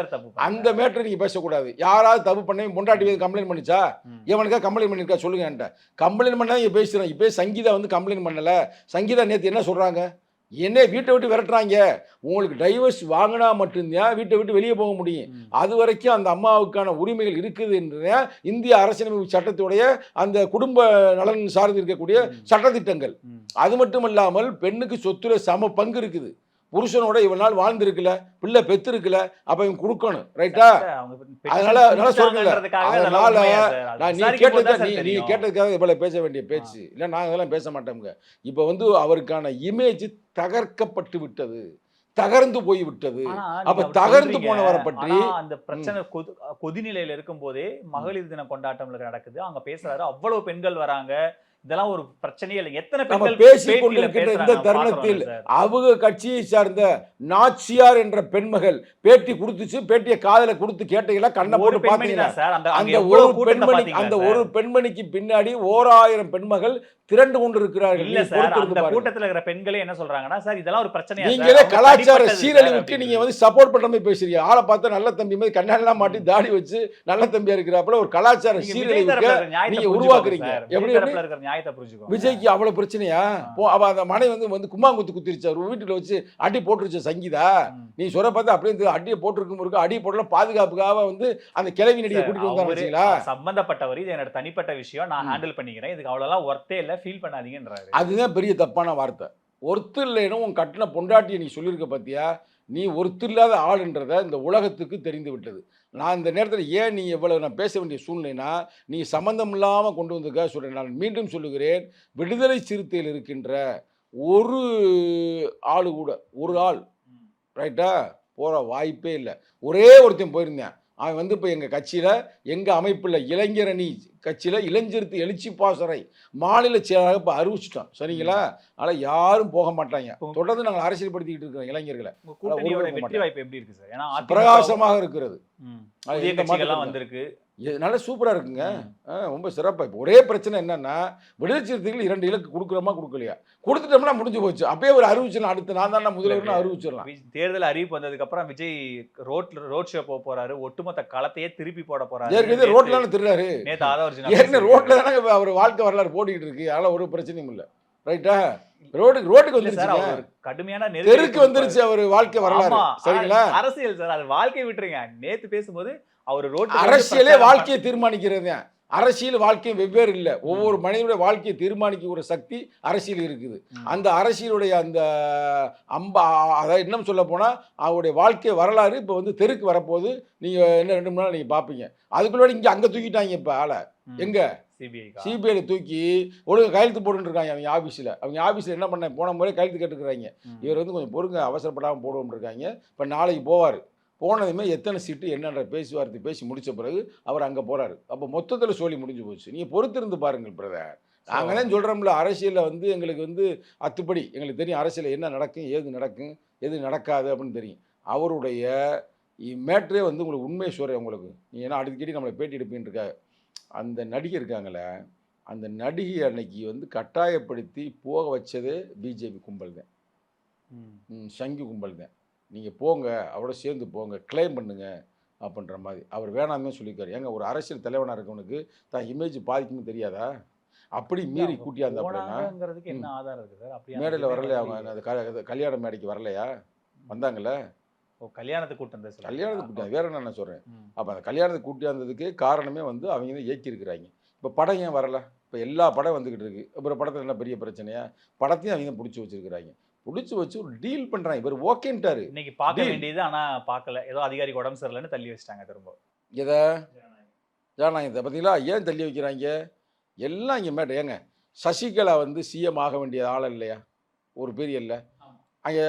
அந்த மேட்டரை நீங்கள் பேசக்கூடாது. யாராவது தப்பு பண்ணி பொண்டாட்டி கம்ப்ளைண்ட் பண்ணிச்சா? எவனுக்கா கம்ப்ளைண்ட் பண்ணியிருக்கா சொல்லுங்க என்கிட்ட. கம்ப்ளைண்ட் பண்ணால் இங்கே பேசுகிறேன். இப்போ சங்கீதா வந்து கம்ப்ளைண்ட் பண்ணலை. சங்கீதா நேற்று என்ன சொல்கிறாங்க? என்னை வீட்டை விட்டு விரட்டுறாங்க. உங்களுக்கு டைவர்ஸ் வாங்கினா மட்டும்தான் வீட்டை விட்டு வெளியே போக முடியும். அது வரைக்கும் அந்த அம்மாவுக்கான உரிமைகள் இருக்குது என்ற இந்திய அரசியலமைப்பு சட்டத்துடைய அந்த குடும்ப நலன் சார்ந்து இருக்கக்கூடிய சட்டத்திட்டங்கள். அது மட்டும் இல்லாமல் பெண்ணுக்கு சொத்துல சம பங்கு இருக்குது. புருஷனோட இவ்வளவு நாள் வாழ்ந்துருக்குல, பிள்ளை பெற்றிருக்குல, அப்ப இவங்க கொடுக்கணும். ரைட்டா? அதனால நல்லா சொல்றீங்களா? அதனால நீங்க கேட்டதுக்காக இவ்வளவு பேச வேண்டிய பேச்சு இல்லை. நாங்கள் அதெல்லாம் பேச மாட்டோம்ங்க. இப்போ வந்து அவருக்கான இமேஜ் தகர்க்கப்பட்டு விட்டது, தகர்ந்து போய் விட்டது. அப்ப தகர்ந்து போனவரை பற்றி அந்த பிரச்சனை கொதிநிலையில இருக்கும் போதே மகளிர் தின கொண்டாட்டம் நடக்குது. அங்க பேசுறாரு, அவ்வளவு பெண்கள் வராங்க, இதெல்லாம் ஒரு பிரச்சனையே இல்லை. எத்தனை பெண்கள் பேசிக் கொண்டிருக்கின்ற இந்த தருணத்தில் அவங்க கட்சியை சார்ந்த நாச்சியார் என்ற பெண்மகள் பேட்டி கொடுத்துச்சு. பேட்டியை காதல கொடுத்து கேட்டீங்களா? கண்ணை போட்டு பாத்தீங்களா? அந்த ஒரு பெண்மணிக்கு பின்னாடி 1000 பெண்மகள் திரண்டு கொண்டு இருக்கிறார்கள். அந்த கூட்டத்தில் இருக்கிற பெண்களே என்ன சொல்றாங்கன்னா, சார் இதெல்லாம் ஒரு பிரச்சனை. நீங்களே கலாச்சார சீரழிவுக்கு நீங்க வந்து சப்போர்ட் பண்ற மாதிரி பேசுறீங்க. ஆளை பார்த்தா நல்ல தம்பி மாதிரி கண்ணெல்லாம் மாட்டி தாடி வச்சு நல்ல தம்பியா இருக்கிறாப்புல ஒரு கலாச்சார சீரழிவுக்கு நீங்க உருவாக்குறீங்க. எப்படி விஜய்க்கு அவ்வளவு பிரச்சனையா? அவ அந்த மனை வந்து கும்மாங்குத்து குத்திருச்சு. அவர் வீட்டுல வச்சு அடி போட்டுருச்சு சங்கீதா. நீ சொல்ற பார்த்தா அப்படியே அடியை போட்டிருக்கும். அடி போடலாம் பாதுகாப்புக்காக வந்து அந்த கிளவி நடிகை கூட்டிட்டு வந்தாங்களா? சம்பந்தப்பட்டவர், இது என்னோட தனிப்பட்ட விஷயம், நான் ஹேண்டில் பண்ணிக்கிறேன், இதுக்கு அவ்வளவுலாம் ஒர்த்தே இல்ல, ஃபீல் பண்ணாதீங்கன்றாரு. அதுதான் பெரிய தப்பான வார்த்தை. ஒருத்து இல்லைன்னு உன் கட்டின பொண்டாட்டியை நீ சொல்லியிருக்க பார்த்தியா? நீ ஒருத்து இல்லாத ஆளுன்றதை இந்த உலகத்துக்கு தெரிந்து விட்டது. நான் இந்த நேரத்தில் ஏன் நீ எவ்வளவு நான் பேச வேண்டிய சூழ்நிலைனா, நீ சம்மந்தம் இல்லாமல் கொண்டு வந்திருக்க சொல்கிறேன். நான் மீண்டும் சொல்லுகிறேன், விடுதலை சிறுத்தையில் இருக்கின்ற ஒரு ஆள் கூட, ஒரு ஆள் ரைட்டா போகிற வாய்ப்பே இல்லை. ஒரே ஒருத்தன் போயிருந்தேன். அவன் வந்து இப்போ எங்கள் கட்சியில், எங்கள் அமைப்பில் இளைஞரணி கட்சியில் இளைஞருக்கு எழுச்சி பாசறை மாநில செயலாளர் இப்போ அறிவிச்சிட்டோம். சரிங்களா? அதனால் யாரும் போக மாட்டாங்க. தொடர்ந்து நாங்கள் அரசியல்படுத்திக்கிட்டு இருக்கிறோம் இளைஞர்களை. வெற்றி வாய்ப்பு எப்படி இருக்கு சார்? ஏன்னா பிரகாசமாக இருக்கிறது. வந்திருக்கு, நல்லா சூப்பராக இருக்குங்க. ரொம்ப சிறப்பாக. இப்போ ஒரே பிரச்சனை என்னன்னா, விடுதலை சிறுத்தைகள் 2 இலக்கு கொடுக்குறோமா கொடுக்கலையா? கொடுத்துட்டோம்னா முடிஞ்சு போச்சு. அப்பயே ஒரு அறிவிச்சிடலாம். அடுத்து நான் தான் முதல்வர்னு அறிவிச்சிடலாம். தேர்தல் அறிவிப்பு வந்ததுக்கு அப்புறம் விஜய் ரோட் ஷோ போக போறாரு, ஒட்டுமொத்த களத்தையே திருப்பி போட போறாரு. ஏற்கனவே ரோட்ல திருறாரு. ஏற்கனவே ரோட்ல தானே அவர் வாழ்க்கை வரலாறு போட்டுக்கிட்டு இருக்கு. அதனால ஒரு பிரச்சனையும் இல்லை. ரைட்டா? ரோட்டுக்கு வந்துருச்சு, கடுமையான தெருக்கு வந்துருச்சு அவர் வாழ்க்கை வரலாறு. சரிங்களா? அரசியல் சார், அது வாழ்க்கை விட்டுருங்க. நேத்து பேசும்போது அவர் ரோட் அரசியலே வாழ்க்கையை தீர்மானிக்கிறது. அரசியல் வாழ்க்கையும் வெவ்வேறு இல்லை. ஒவ்வொரு மனிதனுடைய வாழ்க்கையை தீர்மானிக்கிற சக்தி அரசியல் இருக்குது. அந்த அரசியலுடைய அந்த அதாவது இன்னும் சொல்ல போனால் அவருடைய வாழ்க்கை வரலாறு இப்போ வந்து தெருக்கு வரப்போது. நீங்கள் என்ன 2 மணி நேரம் நீங்கள் பார்ப்பீங்க. அதுக்குள்ளே இங்கே அங்கே தூக்கிட்டாங்க. இப்போ ஆளை எங்கே சிபிஐ தூக்கி ஒழுங்கு கையெழுத்து போட்டுட்டு இருக்காங்க அவங்க ஆஃபீஸில். அவங்க ஆஃபீஸில் என்ன பண்ண போன முறை கையெழுத்து கேட்டுக்கிறாங்க. இவர் வந்து கொஞ்சம் பொறுங்க, அவசரப்படாமல் போடுவோம் இருக்காங்க. இப்போ நாளைக்கு போவார். போனதுமே எத்தனை சீட்டு என்னன்ற பேச்சுவார்த்தை பேசி முடித்த பிறகு அவர் அங்கே போகிறாரு. அப்போ மொத்தத்தில் சொல்லி முடிஞ்சு போச்சு. நீங்கள் பொறுத்திருந்து பாருங்கள் பிரதர். நாங்கள் தான் சொல்கிறோம்ல, அரசியலில் வந்து எங்களுக்கு வந்து அத்துப்படி எங்களுக்கு தெரியும். அரசியலில் என்ன நடக்கும், எது நடக்காது அப்படின்னு தெரியும். அவருடைய மேட்ரே வந்து உங்களுக்கு உண்மையை சொல்கிறேன். உங்களுக்கு நீங்கள் ஏன்னா அடிக்கடி நம்மளை பேட்டி எடுப்பின்னு இருக்கா. அந்த நடிகை இருக்காங்களே, அந்த நடிகை அன்னைக்கு வந்து கட்டாயப்படுத்தி போக வச்சதே பிஜேபி கும்பல் தான், சங்கி கும்பல் தான். நீங்கள் போங்க, அவரோட சேர்ந்து போங்க, கிளைம் பண்ணுங்க அப்படின்ற மாதிரி. அவர் வேணாமே சொல்லியிருக்காரு. ஏங்க ஒரு அரசியல் தலைவனாக இருக்கவனுக்கு தான் இமேஜ் பாதிக்குன்னு தெரியாதா? அப்படி மீறி கூட்டியாந்தாப்புலன்னா என்ன ஆதாரம் இருக்கு சார்? அப்படி மேடையில் வரலையா அவங்க? அந்த கல்யாண மேடைக்கு வரலையா? வந்தாங்களே. கல்யாணத்துக்கு கூட்டம், கல்யாணத்துக்கு கூட்டம் வேற என்ன சொல்கிறேன். அப்போ அந்த கல்யாணத்துக்கு கூட்டியாந்ததுக்கு காரணமே வந்து அவங்க தான் இயக்கியிருக்கிறாங்க. இப்போ படம் ஏன் வரல? இப்போ எல்லா படம் வந்துக்கிட்டு இருக்கு. அப்புறம் படத்தில் என்ன பெரிய பிரச்சனையா? படத்தையும் அவங்க பிடிச்சி வச்சிருக்கிறாங்க. பிடிச்சி வச்சு ஒரு டீல் பண்ணுறாங்க. இவர் ஓகேன்ட்டாரு. இன்னைக்கு பார்க்க Deal. வேண்டியது ஆனா பார்க்கல. ஏதோ அதிகாரிக்கு உடம்பு சரியில்லைன்னு தள்ளி வச்சிட்டாங்க திரும்ப. எதை ஜனநாயகத்தை பார்த்தீங்களா? ஏன் தள்ளி வைக்கிறாங்க? எல்லாம் இங்கே மேட்டர். ஏங்க சசிகலா வந்து சிஎம் ஆக வேண்டிய ஆள் இல்லையா? ஒரு பெரிய இல்லை. அங்கே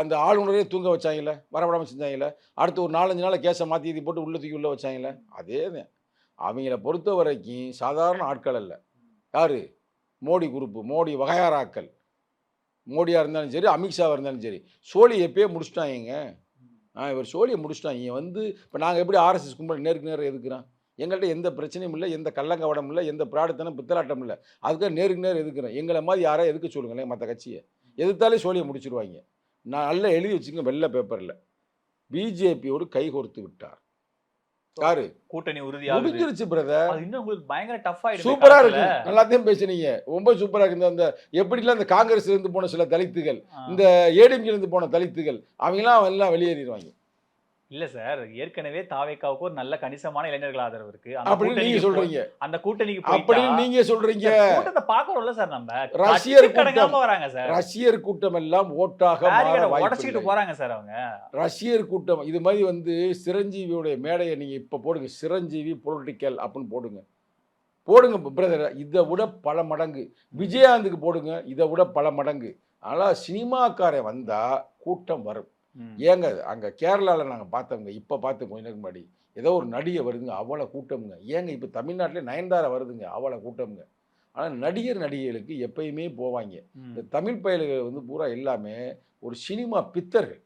அந்த ஆளுநரே தூங்க வச்சாங்கல்ல, வரவிடாமல் செஞ்சாங்கல்ல. அடுத்து ஒரு 4-5 நாள் கேஸை மாற்றி இது போட்டு உள்ள தூக்கி உள்ள வச்சாங்கல்ல. அதே தான். அவங்கள பொறுத்த வரைக்கும் சாதாரண ஆட்கள் அல்ல. யார்? மோடி குரூப்பு, மோடி வகையாராக்கள். மோடியாக இருந்தாலும் சரி, அமித்ஷாவாக இருந்தாலும் சரி, சோழி எப்பயே முடிச்சுட்டாங்க. இவர் சோழியை முடிச்சுட்டாங்க. வந்து இப்போ நாங்கள் எப்படி ஆர்எஸ்எஸ் கும்பல் நேருக்கு நேரம் எதுக்குறோம்? எங்கள்கிட்ட எந்த பிரச்சனையும் இல்லை, எந்த கள்ளங்கவடம் இல்லை, எந்த பிராடுத்தனம் பித்தலாட்டம் இல்லை. அதுக்காக நேருக்கு நேரம் எதுக்குறோம். எங்களை மாதிரி யாராவது எதுக்க சொல்லுங்களேன். மற்ற கட்சியை எதிர்த்தாலே சோழியை முடிச்சிருவாங்க. நான் நல்லா எழுதி வச்சுங்க வெள்ளை பேப்பரில். பிஜேபியோடு கைகோர்த்து விட்டார். யாரு? கூட்டணி உறுதியாக முடிஞ்சிருச்சு பிரதர். அது இன்னும் உங்களுக்கு பயங்கர டஃப் ஆயிடுச்சு. சூப்பரா இருக்கு. நல்லாத்தையும் பேசுனீங்க. ரொம்ப சூப்பரா இருக்கு. அந்த எப்படிலாம் இந்த காங்கிரஸ்ல இருந்து போன சில தலித்துகள், இந்த ஏடிஎம்கே இருந்து போன தலித்துகள், அவங்களாம் எல்லாம் வெளியேறிடுவாங்க. இல்ல சார், ஏற்கனவே தாவேக்காவுக்கு ஒரு நல்ல கணிசமான இளைஞர்கள் ஆதரவு இருக்கு. அப்படின்னு நீங்க சொல்றீங்க. அந்த கூட்டணிக்கு அப்படின்னு நீங்க சொல்றீங்க. கூட்டத்தை பாக்குறோம்ல சார். நம்ம ரஷ்யர் கூட்டம் வராங்க சார். ரஷ்யர் கூட்டம் எல்லாம் ஓட்டாக உடைச்சிட்டு போறாங்க சார் அவங்க. ரஷ்யர் கூட்டம் இது மாதிரி வந்து சிரஞ்சீவியோட மேடையை நீங்க இப்ப போடுங்க. சிரஞ்சீவி பொலிட்டிக்கல் அப்படின்னு போடுங்க பிரதர். இதை விட பல மடங்கு. விஜயகாந்துக்கு போடுங்க, இதை விட பல மடங்கு. ஆனால் சினிமாக்காரன் வந்தா கூட்டம் வரும். ஏங்க அங்கே கேரளாவில் நாங்கள் பார்த்தோங்க. இப்போ பார்த்து கொஞ்ச நேரம் முன்னாடி ஏதோ ஒரு நடிகை வருதுங்க, அவ்வளோ கூட்டமுங்க. ஏங்க இப்போ தமிழ்நாட்டிலே நயன்தாரா வருதுங்க, அவ்வளோ கூட்டமுங்க. ஆனால் நடிகைகளுக்கு எப்பயுமே போவாங்க. இந்த தமிழ் பயல்கள் வந்து பூரா எல்லாமே ஒரு சினிமா பித்தர்கள்.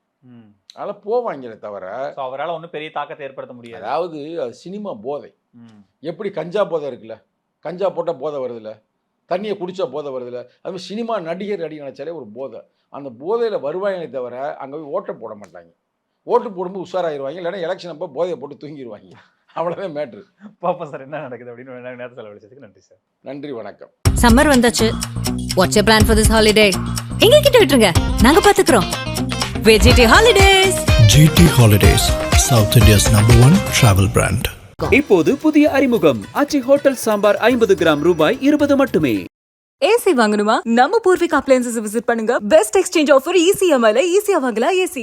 அதனால் போவாங்களே தவிர அவரால் ஒன்றும் பெரிய தாக்கத்தை ஏற்படுத்த முடியாது. அதாவது அது சினிமா போதை. எப்படி கஞ்சா போதை இருக்குல்ல, கஞ்சா போட்டால் போதை வருதுல்ல, தண்ணியை குடித்தா போதை வருதுல்ல, அதுமாதிரி சினிமா நடிகர் நினச்சாலே ஒரு போதை. அந்த போதையில் வருவாங்களே தவிர அங்கே போய் ஓட்டை போட மாட்டாங்க. ஓட்டு போடும்போது உஷாராயிருவாங்க. இல்லைன்னா எலெக்ஷன் அப்போ போதையை போட்டு தூங்கிடுவாங்க. அவ்வளோதான் மேட்ரு. பாப்போம் சார் என்ன நடக்குது அப்படின்னு நேரத்தில் செலவழிச்சதுக்கு நன்றி சார். நன்றி, வணக்கம். சம்மர் வந்தாச்சு. What's your plan for this holiday? எங்க கிட்ட விட்டுருங்க, நாங்க பாத்துக்கிறோம். VGT holidays. GT Holidays, South India's #1 travel brand. இப்போது புதிய அறிமுகம் ஆச்சி ஹோட்டல் சாம்பார் 50 கிராம் ரூபாய் 20 மட்டுமே. ஏசி வாங்கணுமா? நம்ம பூர்விகா அப்ளையன்சஸ் விசிட் பண்ணுங்க. பெஸ்ட் எக்ஸ்சேஞ்ச் ஆஃபர் ECMI ல ஈஸியா வாங்கலாம் ஏசி.